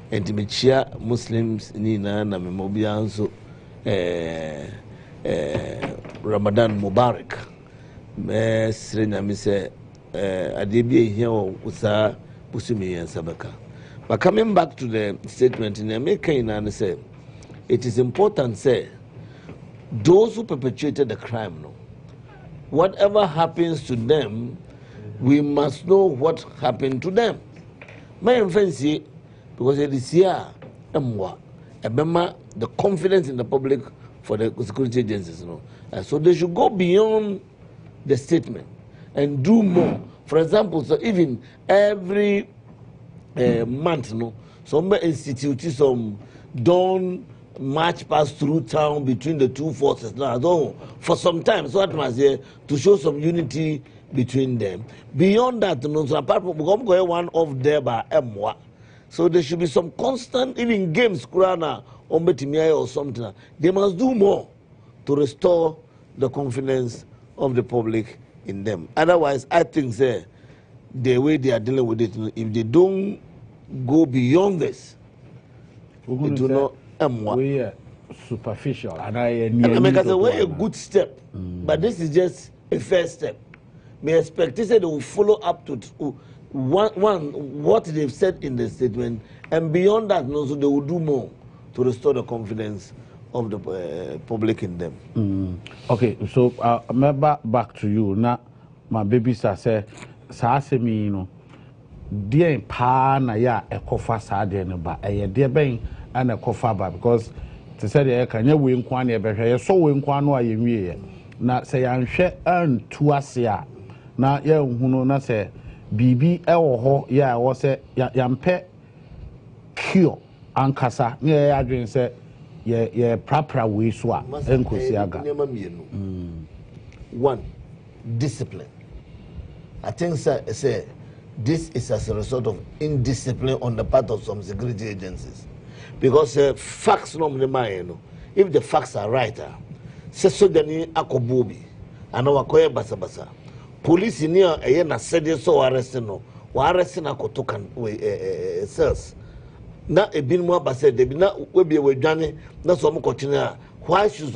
and michia Muslims nina na memobianso Ramadan Mubarak me srenya mi se adebie here usa busumi sabaka. But coming back to the statement in America and say it is important say those who perpetrated the crime whatever happens to them, we must know what happened to them. My fancy, because it is here, the confidence in the public for the security agencies. So they should go beyond the statement and do more. For example, so even every month, some institute, some don't march pass through town between the two forces now for some time, so what must say to show some unity between them. Beyond that, so apart from one of there by M1, so there should be some constant even games kurana or something. They must do more to restore the confidence of the public in them. Otherwise, I think the way they are dealing with it, if they don't go beyond this, it will not. We are superficial, and I make us a good step, but this is just a first step. May expect they will follow up to what they've said in the statement, and beyond that, so they will do more to restore the confidence of the public in them. Okay, so back to you now. My baby say, "Sasemi, dear pa na ya ekofa sa de ne ba dear ben." And a coffaba because to say, I can win quani a better, so win quano I am not say I'm share earn to us ya. Now, yeah, who know not say BB ho, yeah, was a yam pet cure and cassa, yeah, I drink say, yeah, proper we swap and Kusiaga. One, discipline. I think, say, this is as a result of indiscipline on the part of some security agencies. Because facts normally mind, if the facts are right, say so dani akobobi, and our koye basa. Police in here na said so arresting no, akotokan cells. Na e bin mo basa de bi na we be we dwane na so mo continue. Why should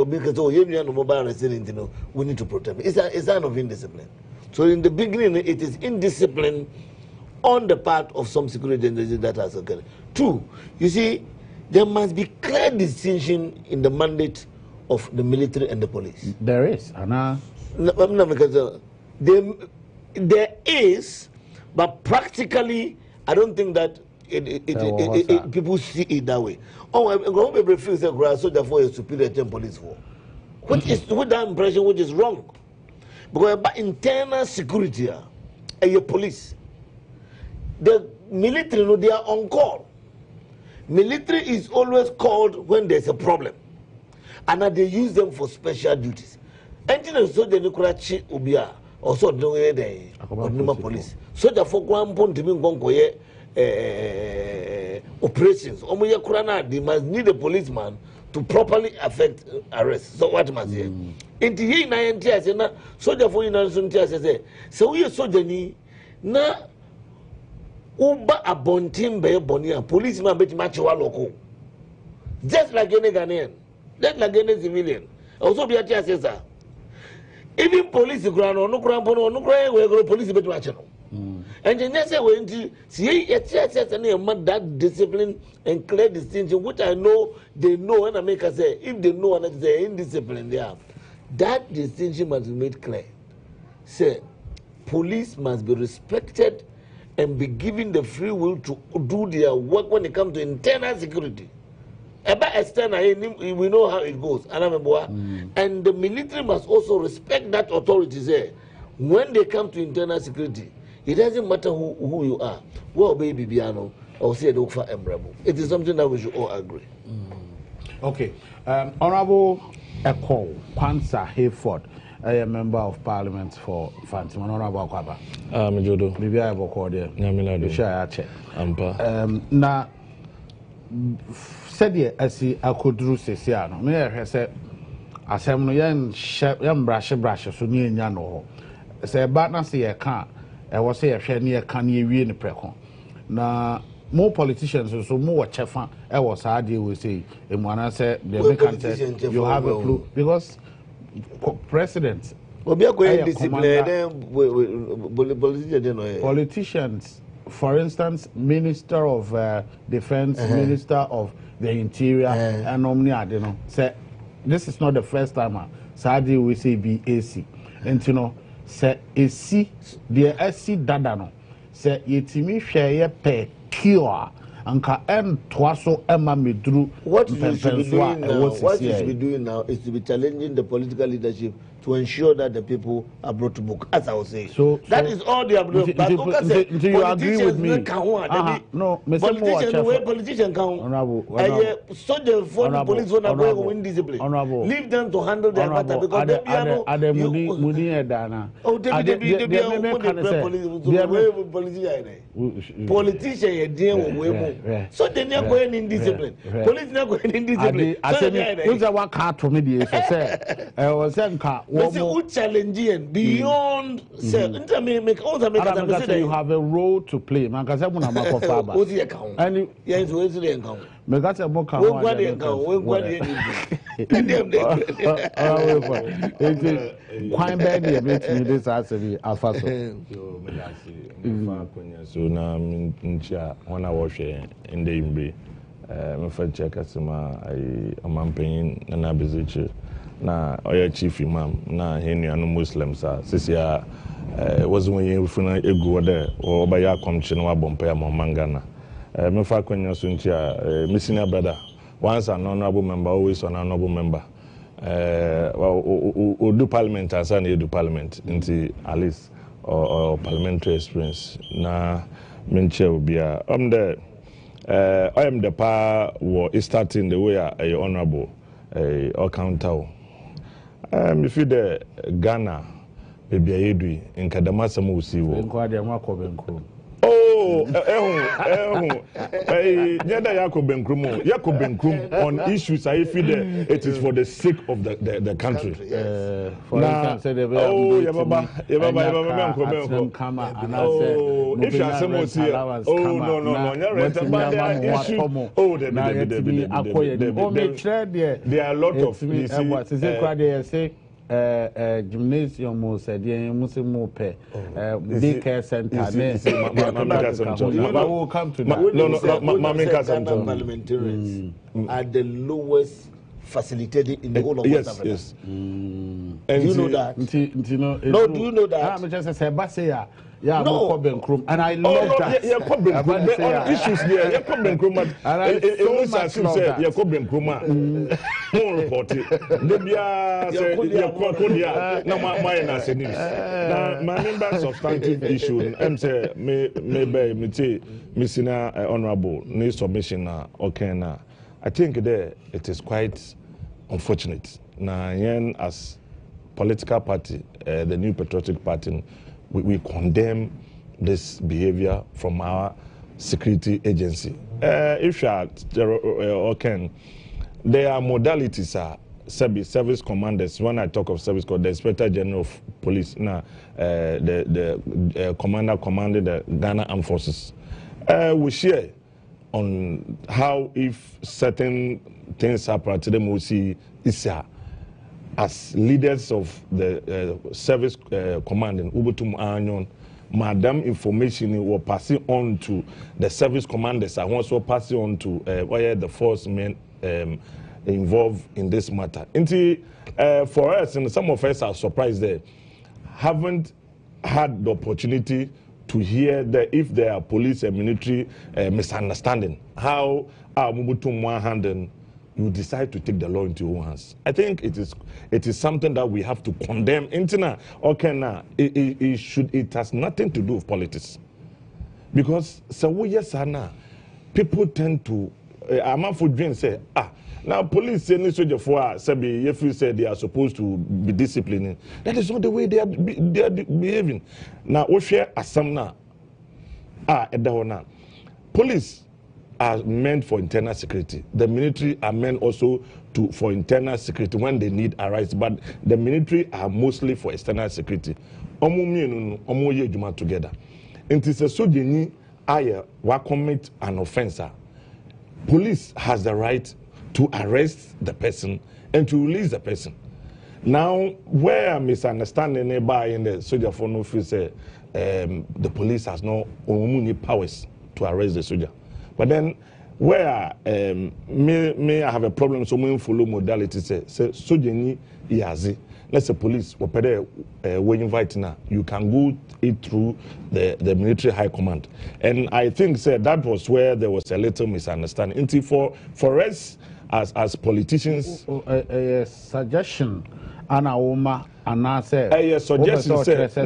because oh you no mobile arresting no, we need to protect. It's a sign of indiscipline. So in the beginning it is indiscipline on the part of some security agencies that has occurred. Two, you see, there must be clear distinction in the mandate of the military and the police. There is, Anna. No, because there is, but practically, I don't think that people see it that way. Oh, people feel that soldier for is superior to police for. With that impression, which is wrong. Because about internal security, your police, the military, they are on call. Military is always called when there's a problem, and they use them for special duties. Anything so the Nikurachi Ubia also do the police. So the for one point to me operations. They must need a policeman to properly affect arrest. So what must say? In the year 19 soldier for say, so we are soldier ni na uba abontim be bonia policeman bet match local. Just like any Ghanaian, just like any civilian. Also be at sir. Even police ground or no ground or no ground we go police bet match. And the next way to see that discipline and clear distinction, which I know they know, and I make us say, if they know and they indiscipline they have, that distinction must be made clear. Say, police must be respected and be given the free will to do their work when it comes to internal security. About external, we know how it goes. And the military must also respect that authority there when they come to internal security. It doesn't matter who you are. Well, baby Biano, or say it for Embrabo. It is something that we should all agree. Okay. Honorable Echo Pansa Hayford, a member of Parliament for Fatima. Honorable Kwaba. Jodo. Maybe I have a call there. Namilado. Share check. Ampa. Now, said ye, I see I could do Sesiano. May I say, as I'm no young brush, so near Yano. Say, but not see a car. I was say a share near Kanye in the precon. Now, more politicians, so more chefa. I was hard you will say, and when I said, you have a clue because presidents. Politicians, for instance, Minister of Defense, Minister of the Interior, and Omnia, say, this is not the first time Saudi will say BAC. And you know, say esi the esi dadano say yetimi hweye pe cure anka twaso ema medru. What you should be doing now is to be challenging the political leadership to ensure that the people are brought to book, as I was saying. So that is all they are doing. But do you agree with me? No, politicians, the way politicians count. Soldier for the police when they go in discipline. Leave them to handle their matter because they politicians dealing with so they are going in discipline. Police are going in discipline. Who's the one car to me? Say, I was saying car. Challenging beyond you have a role to play. Man, because I'm not going to and yes, where's the account? Because I'm not quite bad. This has to be alpha. So now, when I was in the Imbre, my friend check us a man paying and I visit. Na oya chief imam na henu anu muslims a sisia was when you funa egu there or ba ya komche no abompa ya mangana me fa kwanya so nti a me senior brother once an honorable member always an honorable member o do parliament as an do parliament nti at least or parliamentary experience na menche obia I am the pa wo starting the way a honorable or counter. If you the Ghana, baby, I do in Kadamasa Musi. Oh, Yakob on issues I feel it is for the sake of the country. If you are someone here, there are a lot of gymnasium said Muslim daycare center. Will come to that. Parliamentarians are the lowest facilitated in the whole of West Africa. Yes. Do you know that? No, do you know that? I'm just say yeah, no. And I love that. Yeah, on issues there. Yeah, it looks as if say yeah, more report it. Nebia say yeah, Kodia. Now my na say news. Now my member substantive issue. Say me missing honorable need submission na okay na. I think there it is quite unfortunate. Now as political party, the New Patriotic Party. We condemn this behavior from our security agency. If you are okay, there are modalities, service commanders. When I talk of service, the Inspector General of Police, the commander commanding the Ghana Armed Forces. We share on how if certain things happen to them, we see as leaders of the service commanding Ubutum Anyon, Madam information were passing on to the service commanders. I also passing on to where the force men involved in this matter. For us, and some of us are surprised there, haven't had the opportunity to hear that if there are police and military misunderstanding, how our Ubutum Wahandan you decide to take the law into your hands. I think it is something that we have to condemn. It has nothing to do with politics. Because people tend to say, now police say any soldier for if you say they are supposed to be disciplining. That is not the way they are behaving. Now we share asamna police are meant for internal security. The military are meant also for internal security when they need arise, but the military are mostly for external security. Together. It is a soldier who commit an offense. Police has the right to arrest the person and to release the person. Now, where misunderstanding by in the soldier for no say the police has no powers to arrest the soldier. But then, where may I have a problem, so we follow modality say Sojeni Yazi. Let's say police, we invite now. You can go it through the military high command. And I think that was where there was a little misunderstanding. Until for us as politicians, a suggestion. Anna Oma and I say a suggestion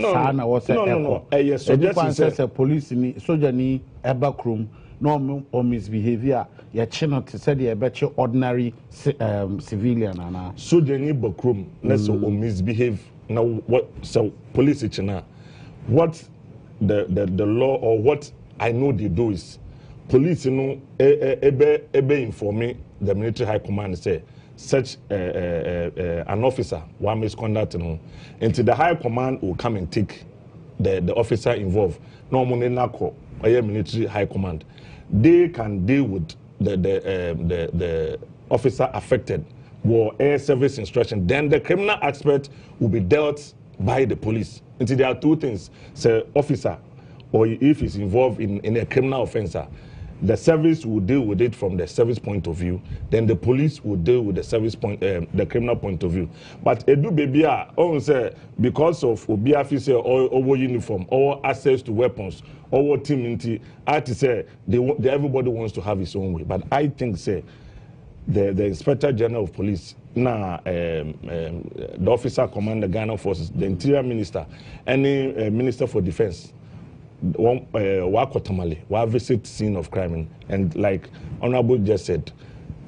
no. A suggestion says a police ni soldier ni ebakrum. No or misbehavior, your channel to say the better ordinary civilian. So, Jenny Bokrum, let's say, misbehave. Now, what so police channel? What the law or what I know they do is police, inform me, the military high command say such an officer, one misconduct, until the high command will come and take the officer involved. No money, nako, military high command. They can deal with the officer affected or air service instruction. Then the criminal aspect will be dealt by the police. Until there are two things: say officer, or if he's involved in a criminal offense, the service will deal with it from the service point of view. Then the police will deal with the service point, the criminal point of view. But edu baby, say because of obi officer or uniform or access to weapons or team inti, I to say everybody wants to have his own way. But I think say the Inspector General of Police, the officer command the Ghana forces, the Interior Minister, any Minister for Defense. One visit scene of crime, and like Honorable just said,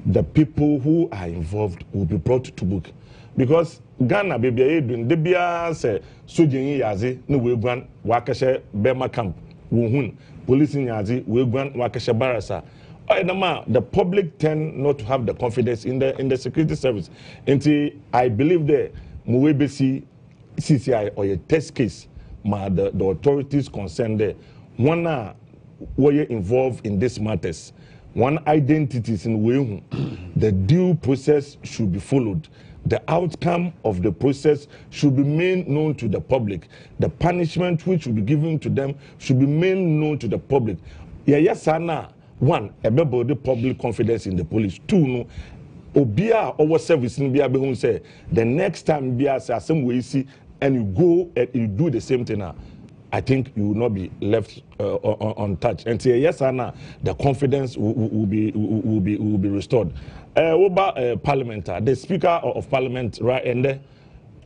the people who are involved will be brought to book, because Ghana baby Edwin the bia say Sojeni Yazi no we gwan wakashe Bema camp wuhun police Yazi we gwan wakashe Barasa. The public tend not to have the confidence in the security service. Until I believe that Muwebesi CCI or a test case. The authorities concerned there, one were involved in these matters, one identities in way the due process should be followed. The outcome of the process should be made known to the public. The punishment which should be given to them should be made known to the public. Yes, one, build the public confidence in the police. Two, no, obia over service in bia be say the next time bia say asem we see and you go and you do the same thing now, I think you will not be left untouched. And say yes, Anna, the confidence will be restored. Over Parliament, the Speaker of Parliament, right, and there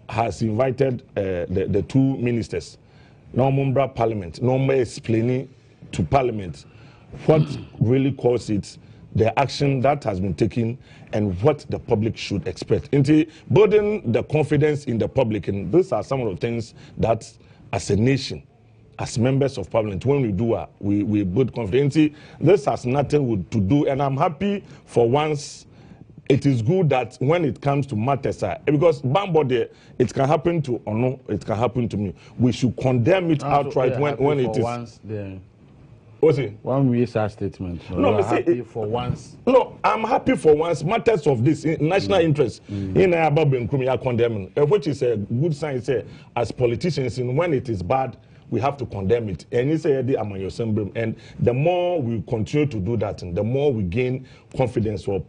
has invited the two ministers. No member Parliament, no more explaining to Parliament what really caused it, the action that has been taken, and what the public should expect. Into building the confidence in the public, and these are some of the things that, as a nation, as members of Parliament, when we do we build confidence. This has nothing to do, and I'm happy for once. It is good that when it comes to matters, because Bambode, it can happen to Ono, it can happen to me. We should condemn it outright when it is. Once what's it? One we say statement. So no, happy for once. No, I'm happy for once. Matters of this national interest in Ababa condemn, which is a good sign. Say as politicians, when it is bad, we have to condemn it. And it's a and the more we continue to do that, the more we gain confidence for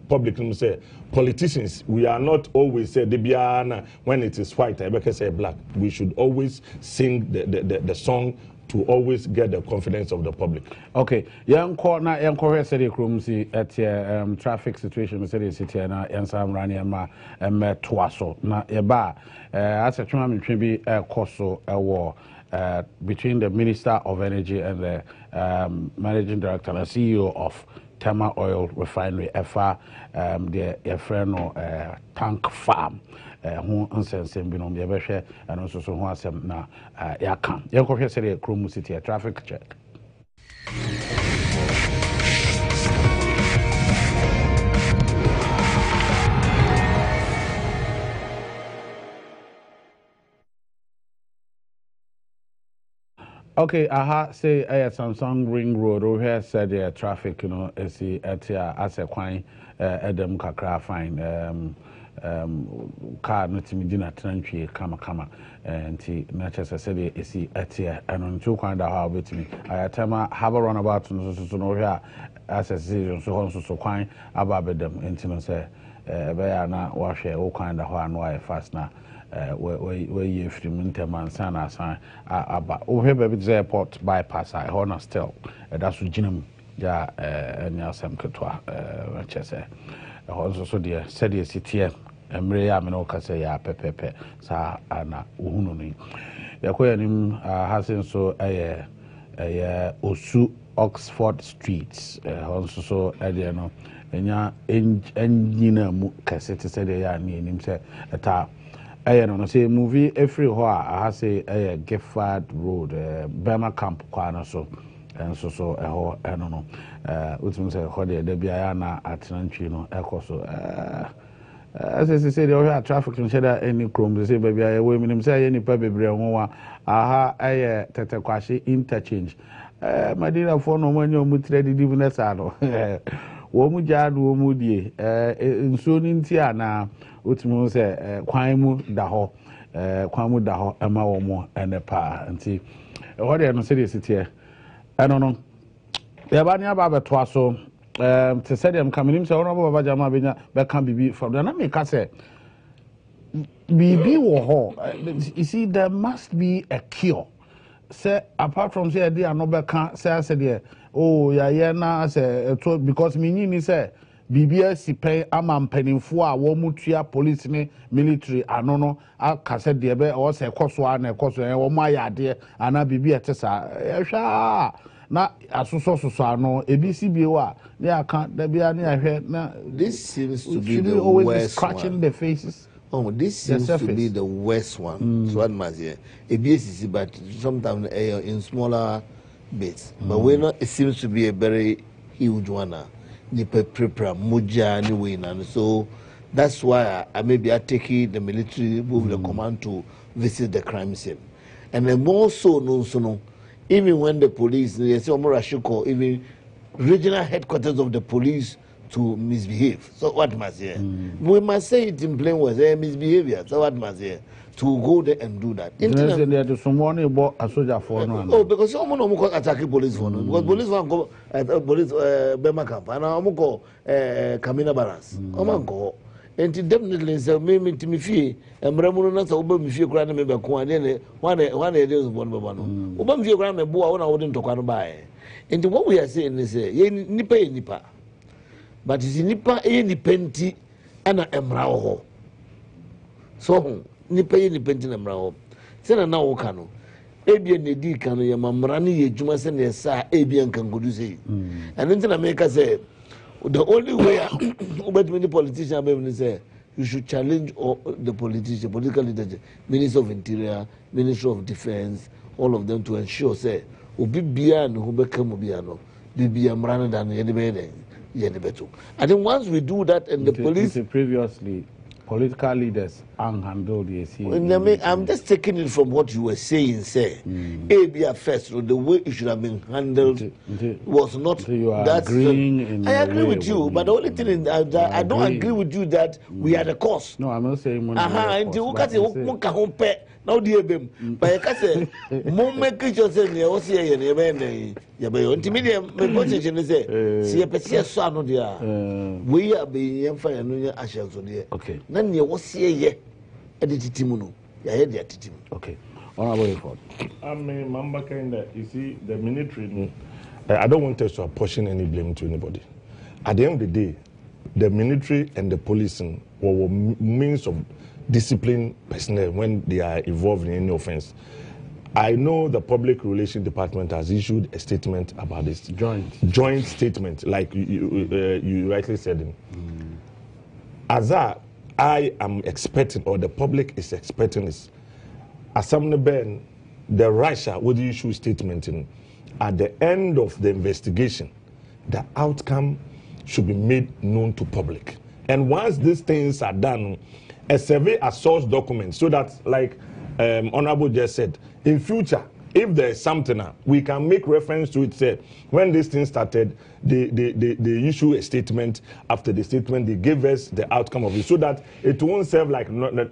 public. Say politicians, we are not always say Debiana when it is white, I say black. We should always sing the song to always get the confidence of the public. Okay, young corner, young corner, said the at traffic situation, said the city and Sam Rani and Twaso. Now, Eba, as a chairman, be a coso a war. Between the Minister of Energy and the Managing Director and CEO of Tema Oil Refinery, FA, the Efreno Tank Farm, who answers him binom Yabeshe, and also so who has him now Yakam. Yanko said a Chrome City, a traffic check. Okay, say Samsung Ring Road over here said the traffic, is at as a quine Adam Kakra fine car not medina trantry kama and natures said is at here and on two kind of how with me. I tell have a runabout so no here as a season so quine about them and say na wash all kind of one why fast now. Where you from Interman Sana about over baby airport bypass I honor still that's what Jinum ya and Yasam Katwa Chese also so dear said yes it here and Maria Minoka say ya pepe sa ana uhununi yakoyanim hasn't so a Osu Oxford Streets also so no enya enjina mu kasete said ya ni nim say eta no say movie every ho I say Gifford Road Burma Camp kwana so and so ho no utum say ho de bia na atenantwi no ekoso as I say the traffic no sheda any chrome say baby I we minim say any pa bebre ho wa tete kwashi interchange madina for no manyo mu trade divness ano wo mu jaadu wo mu die nso ni ntia na otumu se kwan mu da ho ema wo mo ene pa nti ho de no se de sitie eno no ya ba ni aba beto aso te se dem kamenim se ono baba jama benya be kan bibi from na me ka se bibi wo ho you see there must be a cure say apart from say dey anobe kan say dey oh ya na say because me ni say bibia sipen ama mpanimfo a wo mutua police ne military anono aka say dey be o say koso a na koso wo ma ya de ana bibia tesa hwa na asoso ano ebisi bie wa ne aka da bia ne ahwe na this seems to be the always worst scratching one. The faces. Oh, this seems to be the worst one. So what must here? But sometimes in smaller bits. But we know it seems to be a very huge one. So that's why I maybe I take the military move the command to visit the crime scene. And then more so no, even when the police, even regional headquarters of the police to misbehave. So what must say? We must say it in plain words, misbehavior. So what must say? To go there and do that. Oh, because someone almost attack police for no. Because police one go police Bema camp and I'm go Camina Barras. Go. And definitely say me to me fee and Bramuno not over me fee grand member Kwan one day is one by one. Obam fee grand member I wouldn't talk by. And what we are saying is nipa. But it's nipa penti and a emrao. So nipa penti na emrao. Sena na okano. Ebia nedi kano ya mamrani ye juma se ne sa ebia nkangodu sei. And then na make say the only way but many politicians be say you should challenge all the politicians, political leaders, Minister of Interior, Minister of Defense, all of them to ensure say obi bia no ho bekam bia no bibia mrana dan ye de be I think once we do that and the police previously political leaders unhandled the I'm just taking it from what you were saying, say. ABA first, the way it should have been handled was not that. I agree with you, but the only thing is that I don't agree with you that we are the cause. No, I'm not saying now dear bim by a case moment say near was here in your intermediate position is see a pecia son dear we are being fire no ashes on there. Okay, none you was here editimuno ya head at it. Okay, honorable report. I mean, Mamba kinda, you see, the military, I don't want us to apportion any blame to anybody. At the end of the day, the military and the policing were means of discipline personnel when they are involved in any offense. I know the public relations department has issued a statement about this joint statement, like you rightly said. As I am expecting, or the public is expecting, is Assembly Ben, the Russia would issue a statement in at the end of the investigation, the outcome should be made known to public. And once these things are done, a survey a source document so that, like Honorable just said, in future, if there is something, we can make reference to it. Say, when this thing started, they issue a statement. After the statement, they give us the outcome of it, so that it won't serve like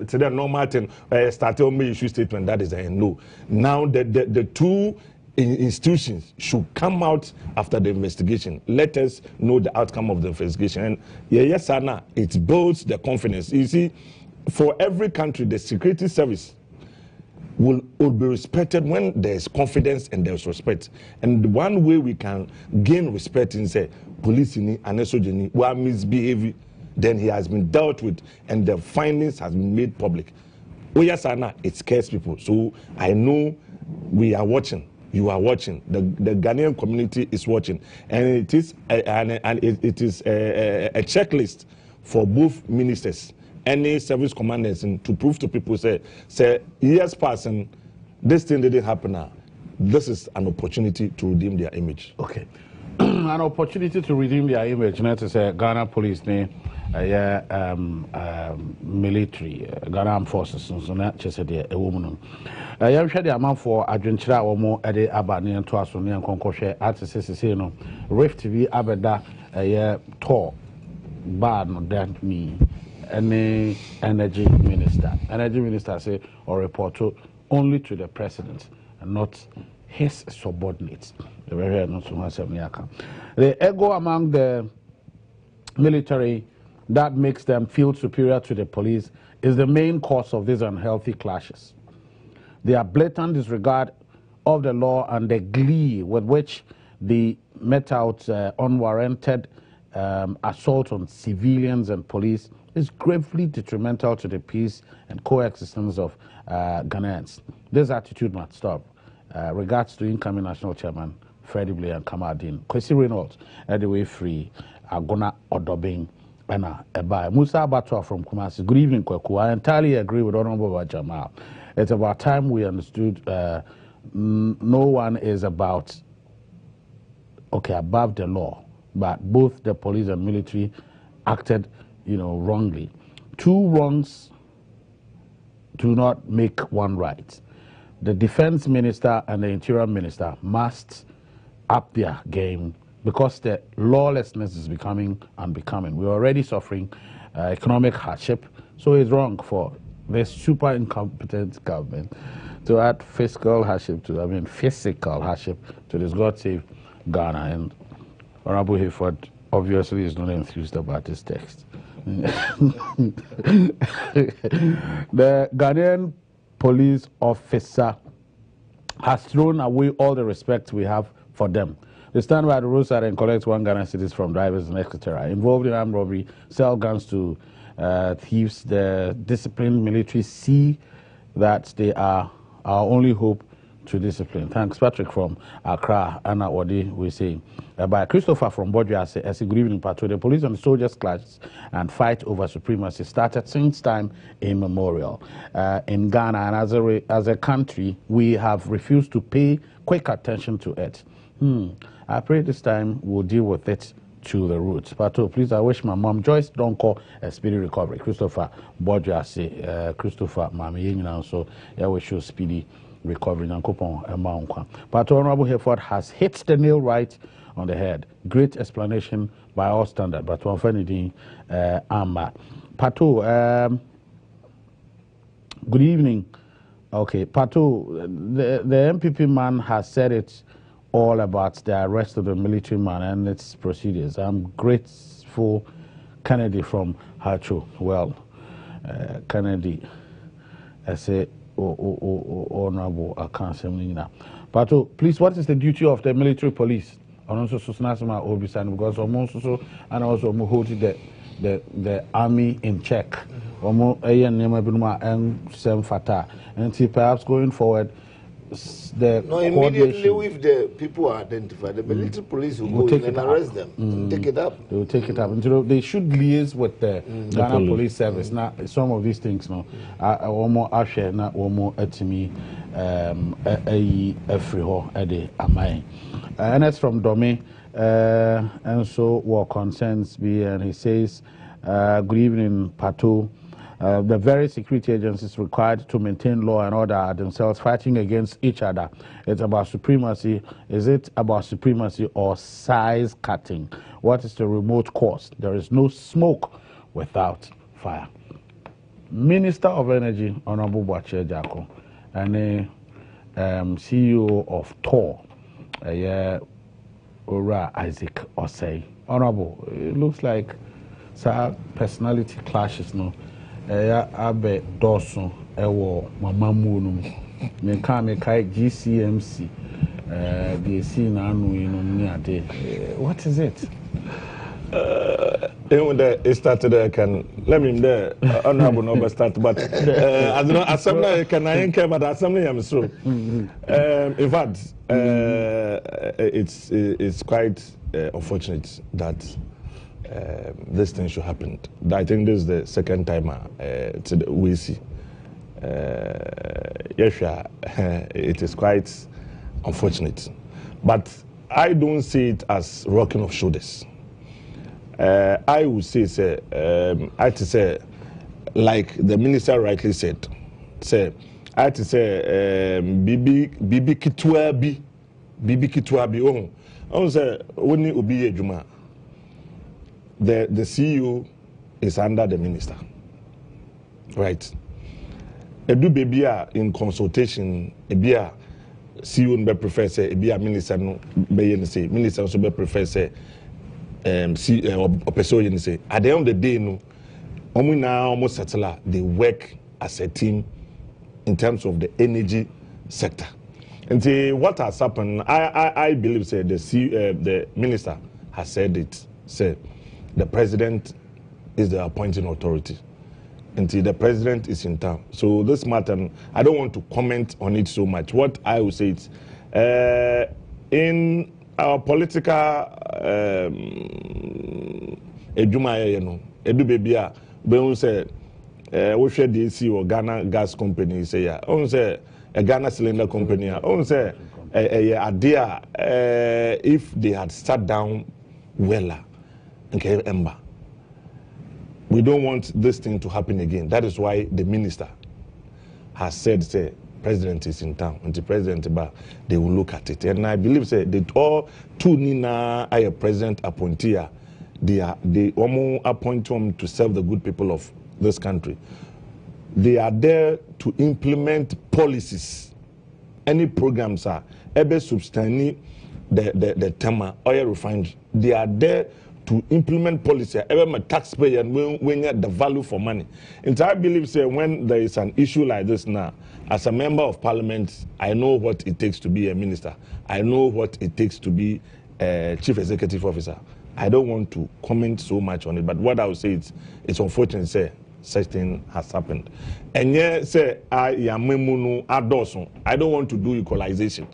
today normal thing. Started on issue statement. That is a no. Now the two institutions should come out after the investigation. Let us know the outcome of the investigation. And yes, Anna, it builds the confidence. You see, for every country, the security service will be respected when there is confidence and there is respect. And one way we can gain respect is say police and SOJ who are misbehaving, then he has been dealt with and the findings has been made public. Oh yes, Anna, it scares people. So I know we are watching. You are watching. The Ghanaian community is watching, and it is a checklist for both ministers, any service commanders, and to prove to people say years passing, this thing didn't happen now. This is an opportunity to redeem their image. Okay, an opportunity to redeem their image. Not to say Ghana police name. Military, Ghana Armed Forces, so not just a woman. I am sure the amount for Argentina or more at the Abani and Twasoni and Concoshe at the Siciliano. Rift TV Abeda, a tour, bad, not that me, any energy minister. Energy minister say or report to only to the president and not his subordinates. The very not so much. The ego among the military that makes them feel superior to the police is the main cause of these unhealthy clashes. Their blatant disregard of the law and the glee with which they met out unwarranted assault on civilians and police is gravely detrimental to the peace and coexistence of Ghanaians. This attitude must stop. Regards to incoming National Chairman Freddie Blair and Kamadin. Kwesi Reynolds, Edway Free, Agona Odobing, Musa Abatwa from Kumasi. Good evening, Kweku. I entirely agree with Honorable Jamal. It's about time we understood no one is above the law, but both the police and military acted, wrongly. Two wrongs do not make one right. The defense minister and the interior minister must up their game because the lawlessness is becoming unbecoming. We're already suffering economic hardship, so it's wrong for this super incompetent government to add physical hardship to this. God save Ghana. And Honorable Hayford obviously is not enthused about this text. The Ghanaian police officer has thrown away all the respect we have for them. They stand by the roadside and collect 1 Ghana cedis from drivers and etc. Involved in armed robbery, sell guns to thieves. The disciplined military see that they are our only hope to discipline. Thanks, Patrick from Accra. Anna Wadi, we say. By Christopher from Bodria, as a good evening, Pato. The police and soldiers clash and fight over supremacy started since time immemorial in Ghana, and as a country, we have refused to pay quick attention to it. I pray this time we'll deal with it to the roots. Pato, please, I wish my mom Joyce don't call a speedy recovery. Christopher Bodria say, Christopher, Mami, now, so I wish you speedy recovery. Pato, Honorable Hayford has hit the nail right on the head. Great explanation by all standard. But one funny Amba. Pato, good evening. Okay, Pato, the MPP man has said it all about the arrest of the military man and its procedures. I'm grateful, Kennedy from Hacho. Well, Kennedy, I say, Honorable, I can't say now. Pato, please, what is the duty of the military police? And also, because also, and also, hold the army in check. And perhaps going forward, immediately if the people are identified, the military police will go in and arrest them and take it up. They will take it up. And they should liaise with the Ghana Police Service. Now, some of these things, no, one more Asher, not one more Etimi, and that's from Domi. And so, what concerns me, and he says, good evening, Pato. The very security agencies required to maintain law and order are themselves fighting against each other. It's about supremacy. Is it about supremacy or size cutting? What is the remote cause? There is no smoke without fire. Minister of Energy, Honorable Boache Jako, and CEO of TOR, Ora Isaac Osei. Honorable, it looks like some personality clashes, no? Abe Dawson, Ewo, Mamamu, Meka GCMC, what is it? It started, I can let me there. Honorable number start, but I don't know. Assembly can I care, but assembly I'm so. In fact, it's quite unfortunate that this thing should happen. I think this is the second time we see. Yes, it is quite unfortunate, but I don't see it as rocking of shoulders. I would say, I to say, like the minister rightly said, I to say, Bibi Kitwabi, oh, say, when you be a Juma. The CEO is under the minister, right? Edu bebia in consultation, ebia CEO be prefer say ebia minister no be say minister also be prefer say person say at the end of the day no omo na omo settle they work as a team in terms of the energy sector. And see what has happened, I believe say the minister has said it, say the president is the appointing authority until the president is in town. So this matter, I don't want to comment on it so much. What I will say is, in our political edu baby a be say we share the AC or Ghana gas company say ya on say a Ghana cylinder company on say a idea if they had sat down well. Okay, Ember. We don't want this thing to happen again. That is why the minister has said, say, president is in town. And the president, they will look at it. And I believe say they all two Nina a president appointee. They almost appoint them to serve the good people of this country. They are there to implement policies. Any programs are ebe substantiate the tema oil refinery. They are there to implement policy. Every taxpayer when the value for money. And I believe say when there is an issue like this now, as a member of parliament, I know what it takes to be a minister. I know what it takes to be a chief executive officer. I don't want to comment so much on it, but what I would say is it's unfortunate say such thing has happened. And yeah, say I don't want to do equalization,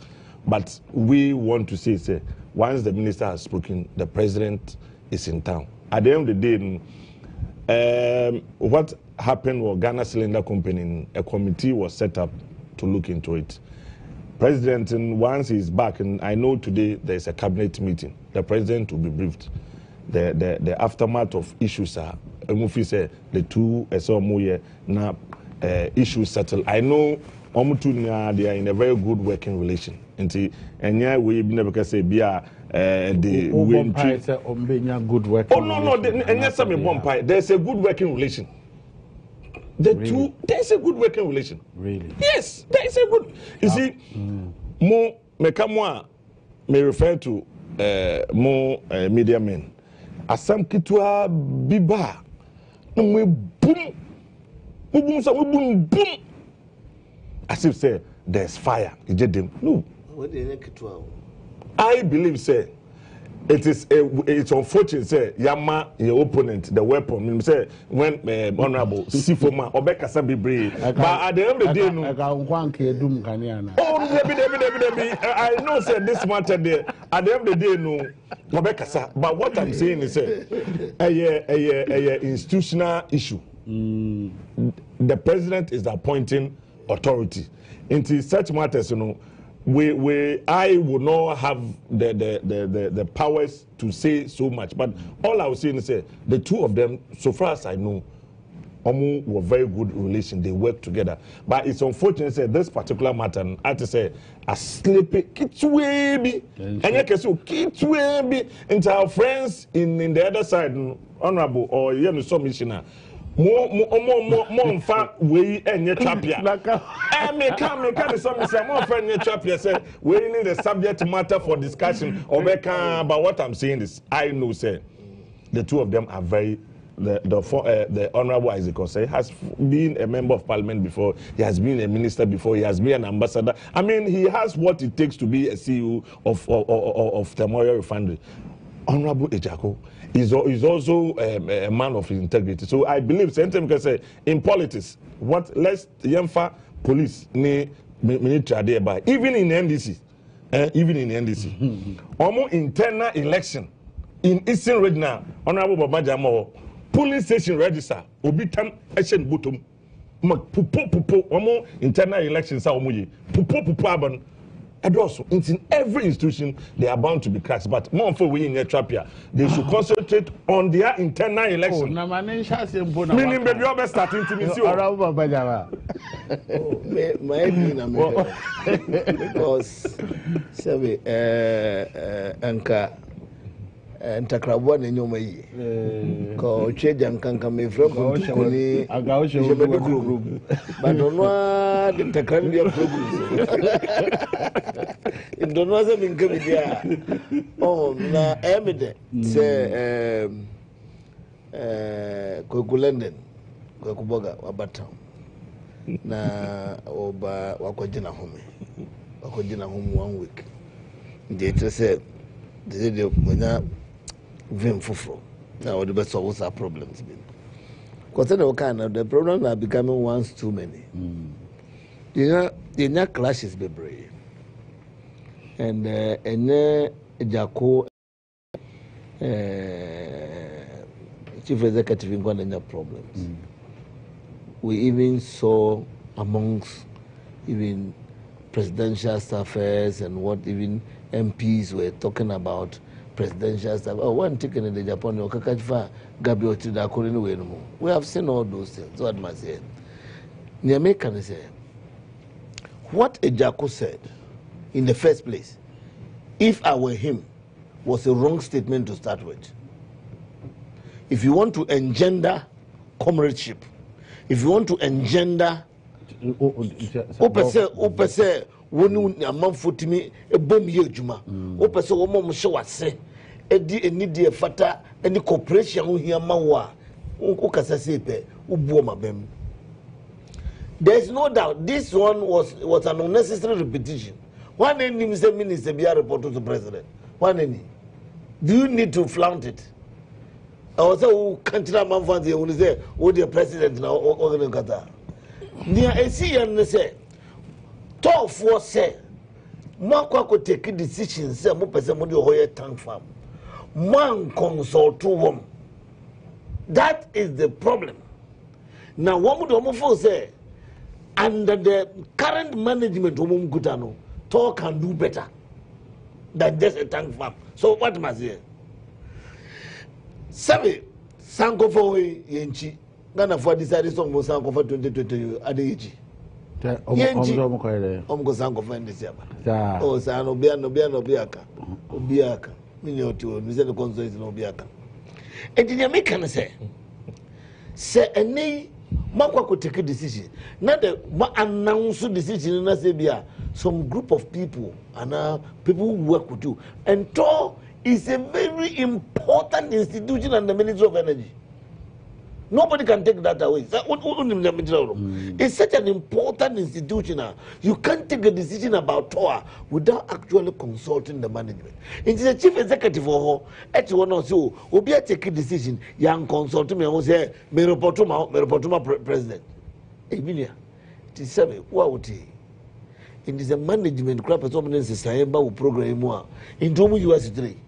but we want to say once the minister has spoken, the president is in town. At the end of the day, what happened was Ghana Cylinder Company, a committee was set up to look into it. President, once he's back, and I know today there's a cabinet meeting, the president will be briefed. The aftermath of issues are, the two issues settled. I know they are in a very good working relation. And yeah, we never say be a the good working. Oh no, and yes, there's a good working relation. There's a good working relation. Really? Yes, there is a good. You see, more may refer to more media men. As some kitwa biba, we boom, boom. As if say there's fire. No. I believe say it's unfortunate say yama your opponent the weapon say when honorable Sifoma obekasa bebre but at the end of the day no I know say this matter there at the end of the day no obekasa but what I'm saying is say a institutional issue. The president is the appointing authority into such matters, you know. I would not have the powers to say so much, but all I was saying is the two of them, so far as I know, were very good relation. They work together, but it's unfortunate that this particular matter, I have to say, a sleepy kitwebi, and you can say kitwebi into our friends in the other side, honorable or some missioner. More far we and your trapia. And me come some say more friend your trapia say we need the subject matter for discussion but what I'm saying is I know say the two of them are very the honorable Isaac Osei has been a member of parliament before, he has been a minister before, he has been an ambassador. I mean, he has what it takes to be a CEO of the Oil Refinery. Honorable Ejako is also a man of integrity. So I believe same can say in politics, what let's yemfa police ni military there by even in NDC, almost internal election in Eastern Region now, Honorable Babajamo, polling station register, obitam action bottom, pupo, almost internal elections are omuye, pupo and also in every institution they are bound to be cracks, but more for we in your trapia, they should concentrate on their internal election. Meaning baby you starting to miss you. Because sabe anka ntakrabwa na nyoma yi ko cheja nkanka me fro ko tukuni group badonwa de takrabia program indonwa ze minkabi dia na emide se ko London ko kuboga wabata na oba wakojina home 1 week nje se de mona vim fufro now the best solve our problems been because the problems are becoming once too many. You know clashes be brave and Jako chief executive in Ghana problems. We even saw amongst even presidential staffers and what even MPs were talking about presidential staff. Oh, one taken in the Japan, we have seen all those things. So what must say? The American say, what Ejako said in the first place, if I were him, was a wrong statement to start with. If you want to engender comradeship, if you want to engender opese wonu amanfotimi ebom ye adwuma opese wo mom hye wase edi enidi fata eni corporation ho hia ma wo a ukasa sepe ubuo mabem. There's no doubt this one was an unnecessary repetition. One name say minister be a report to the president. One name. Do you need to flaunt it? I was a country man for the only say, oh, the president now, or the Qatar. Near a sea and say, talk for say, Marco could take a decision, say, Mopesamo, your Hoya tank farm. Man consult to one. That is the problem. Now, what would Omofo say? Under the current management, Omum Gutano, talk can do better than just a tank farm. So, what must I say? Sabe sanko for yenchi Ghana for decided song mo sanko for 2020 adeji yenchi omgo sanko for this year oh san obiaka mini otu ni se the consult no obiaka engineer make can say any makwa ko take a decision na the announce decision na say bia some group of people and people who work with you and is a very important institution and the Ministry of Energy. Nobody can take that away. It's such an important institution. You can't take a decision about TOA without actually consulting the management. It is the chief executive of at one or so. Obia take a decision. Young consulting me say me report to my president. Emilia, it is what would he? It is a management crap as someone is saying about program more into US3.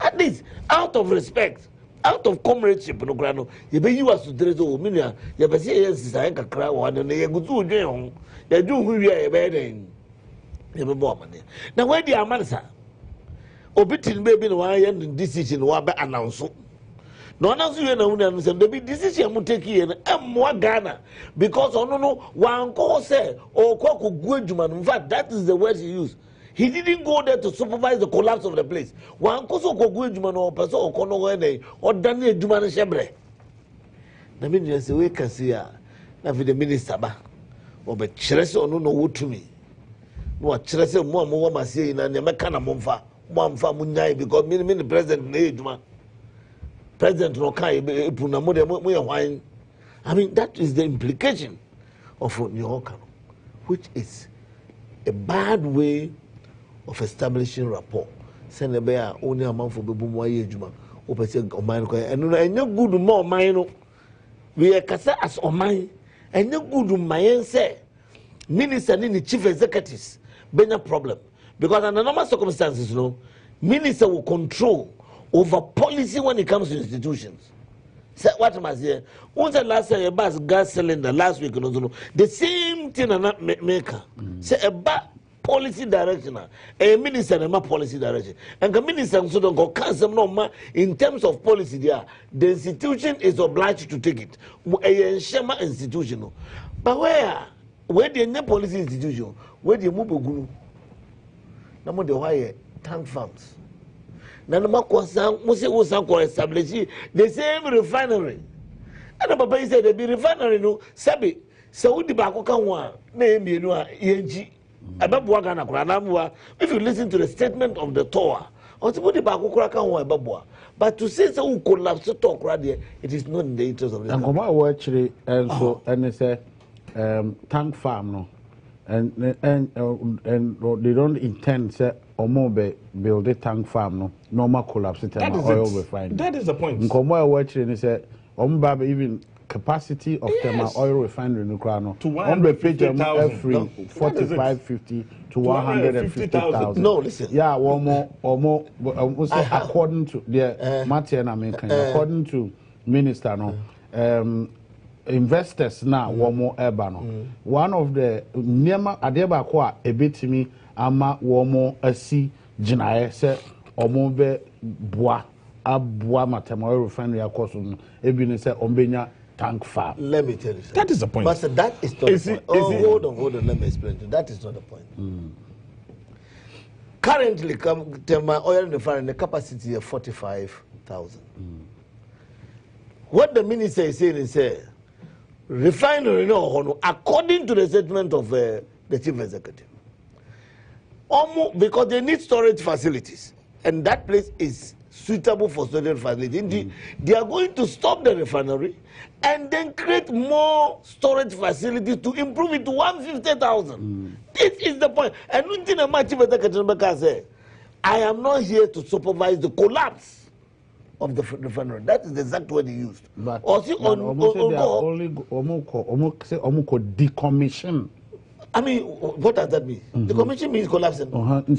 At least, out of respect, out of comradeship, no grano, you be you as to dress over Minia, you be say yes, I can cry one and they go to jail. They do who we are bedding. You be more money. Now, where the Amansa? Obitin baby, no I end decision, what be announced. No announce you and the big decision will take you and more Ghana because no one call say or Coco Gujuman. In fact, that is the word he used. He didn't go there to supervise the collapse of the place. One koso ko Gujuman or person or kono wene or Daniel Juman Shebre. The minister we can see na for the minister ba or be chrese ono no wo to me. No chrese mo mo ma say na ne meka na momfa munyai because me the president na eduma. President Rokai, I mean, that is the implication of Nyoka, which is a bad way of establishing rapport. Send a bear only a month for Bumway Juma, Opposite or mine, and no good more mine. We are Cassa as or mine, and no good my say. Minister and the chief executives, been a problem. Because under normal circumstances, no, minister will control over policy when it comes to institutions. So what am I saying? Once the last year, a gas cylinder last week, the same thing and not maker. Say a bad policy direction, a minister and a policy direction. And the minister so don't go cancel no ma in terms of policy there. The institution is obliged to take it. A Shema institution. But where the new policy institution, where the Mubugunu, no the why tank farms. Nanama Kwasang Musi Usanko establish the same refinery. And Papa said the refinery no Sabi Saudi Bakoka name you know ENG Ababwagana Kranamwa. If you listen to the statement of the Toa, or to put the Bakoka Babua. But to say so collapse to talk right there, it is not in the interest of the and come out actually and so and they say tank farm no and they don't intend say Omobe build a tank farm no normal collapse oil refinery. That is the point. Nkomo watching is say Omba even capacity of thermal oil refinery in Ukraine to 150,000 4550 to 150,000. No, listen. Yeah, one more according to the Martin American according to minister no investors now one more urban. One of the Nema Adeba Kwa ebitimi ama womo asi jinae se omo be boa abua matema refinery akoso no ebi ne se ombenya tank farm. Let me tell you something. That is the point. But that is not the point. Hold on. Let me explain to you. That is not the point. Currently, my oil refinery, the capacity is 45,000. What the minister is saying is, refinery, according to the statement of the chief executive, because they need storage facilities, and that place is suitable for storage facilities. They are going to stop the refinery and then create more storage facilities to improve it to 150,000. This is the point. And I am not here to supervise the collapse of the refinery. That is the exact word he used. But decommission. I mean, what does that mean? The commission means collapsing.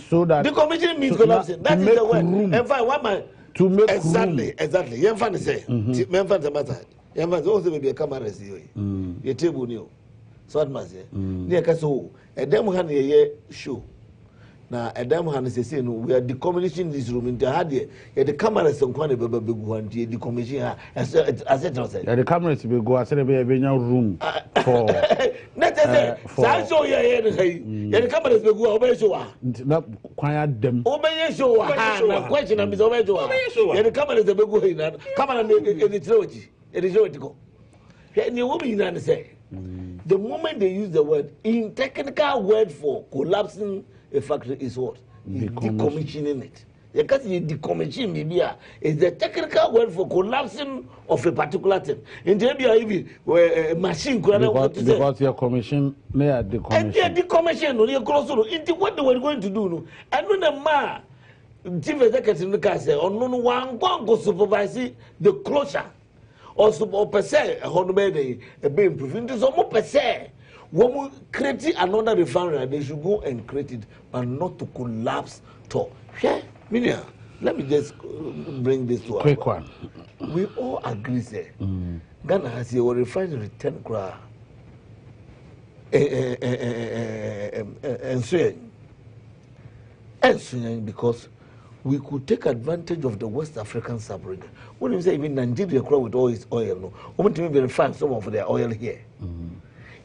So that the commission means collapsing. That is the word. In fact, what my to make exactly. You can say. You can say matter. You can also be a camera. You table new. So what must say? You can say. A demo hand ye show. Now a demo hand is saying we are decommissioning this room into hardie. The cameras some kind of big one. The decommission as the cameras will go. I said be a room for. Sancho ye the cameras will go obey show. Not quiet them. Obey show. Question is obey show. The cameras will go in. Camera in the trilogy. It is what to go. And you will be in say. The moment they use the word, in technical word for collapsing a factory is what? Decommissioning it. Because decommission media is the technical word for collapsing of a particular thing. In the even where a machine because your commission, they are decommission. And they are decommission, you close into what they were going to do. And when the man, chief executive in the castle, or no one go supervise the closure. Also, per se, a be improved. This almost per se. When we create another refinery, they should go and create it, but not to collapse. Yeah, Minia, let me just bring this to a quick one. We all agree, say, Ghana has a refinery 10 gra. And so, because we could take advantage of the West African sub-region. When you say even Nigeria crowd with all its oil, no, we want to verify some of their oil here.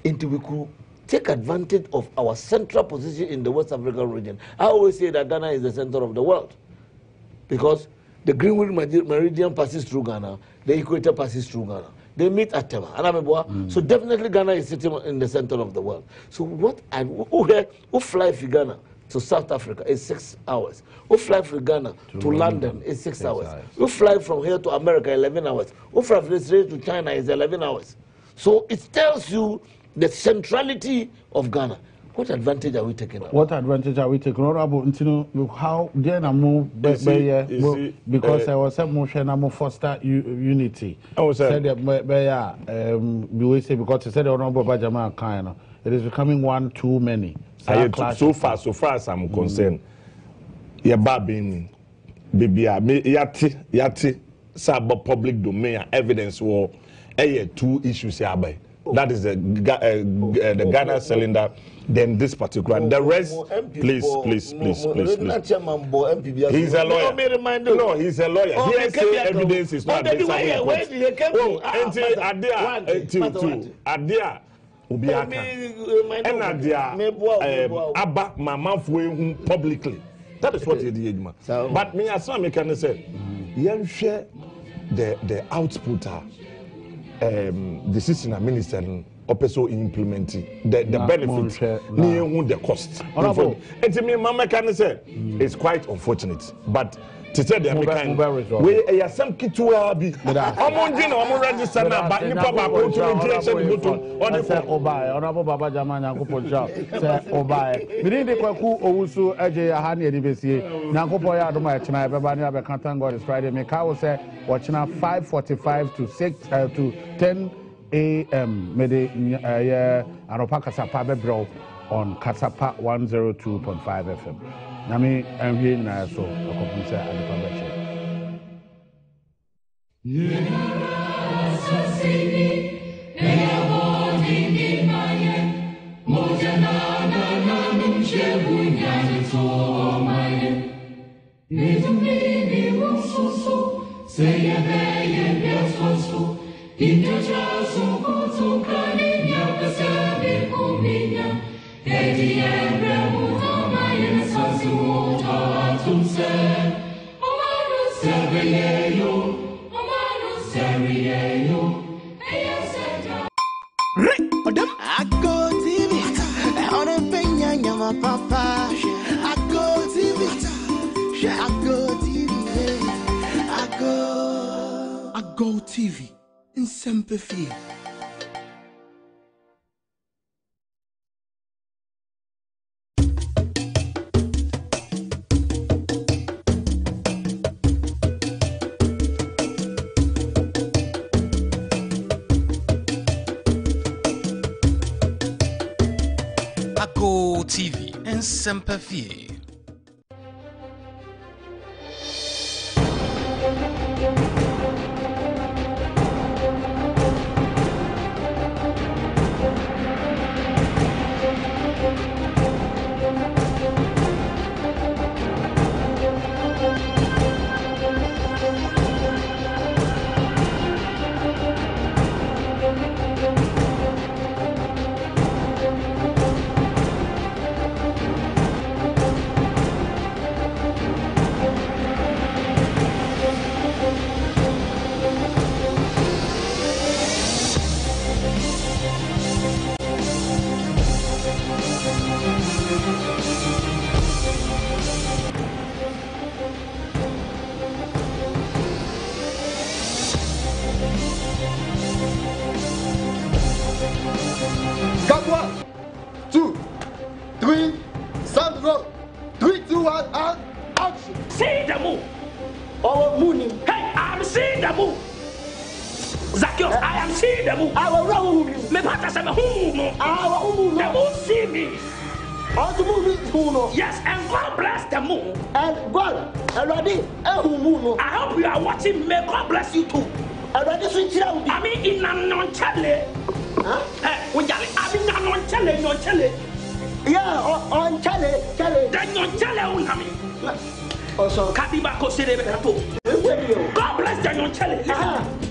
Until we could take advantage of our central position in the West African region. I always say that Ghana is the center of the world because the Greenwich Meridian passes through Ghana, the equator passes through Ghana. They meet at Tema. So definitely Ghana is sitting in the center of the world. So what who fly from Ghana to South Africa is 6 hours. Who fly from Ghana to London is 6 hours. Who fly from here to America 11 hours. Who fly from Israel to China is 11 hours. So it tells you the centrality of Ghana. What advantage are we taking? What advantage are we taking? How then I'm because I was a motion I'm foster unity. I said we say because I said honorable Bajama kind it is becoming one too many. So far as I'm concerned, your baby yati sabo public domain evidence war two issues here. That is the Ghana cylinder, then this particular. And the rest, please. He's a lawyer. No, he's a lawyer. He say evidence is not based on Adia Ubiaka. And Adia Abba Mama Fuehun publicly. That is what he did. But me, as some can say, you share the output. The system administering also implementing the benefits near the cost. And to me, Mama can say it's quite unfortunate, but to say the American we are some kitua be I'm register now, but you probably go to on the Honorable Baba Jamana Kupocha say Obai. We need the Kwaku Owusu Eje Ahani Edibesi. Nankopo ya adoma echina beba ni abekantan God is Friday. Meka will say watching 5:45 to 10 a.m. Mede Anopa Kasapa Bebro on Kasapa 102.5 FM. Nami envie na so akopunse adepa beche. Say Go TV in sympathy. Go TV in sympathy. Cut 1, 2, 3, sound roll. 3, 2, 1, and action. See the move. Our moon. Hey, I'm seeing the move. Zacchaeus, I am seeing the move. Our room. Me pata say me who our moon. The moon see me. All the moon is who. Yes, and God bless the moon. And God, already, moon. I hope you are watching. May God bless you too. Already switch around. I mean, in a non-chale. Huh? I mean, non-chale. Yeah, on chale. Then non-chale, unami. Also, Kadibako Sere Pato. God bless the non-chale.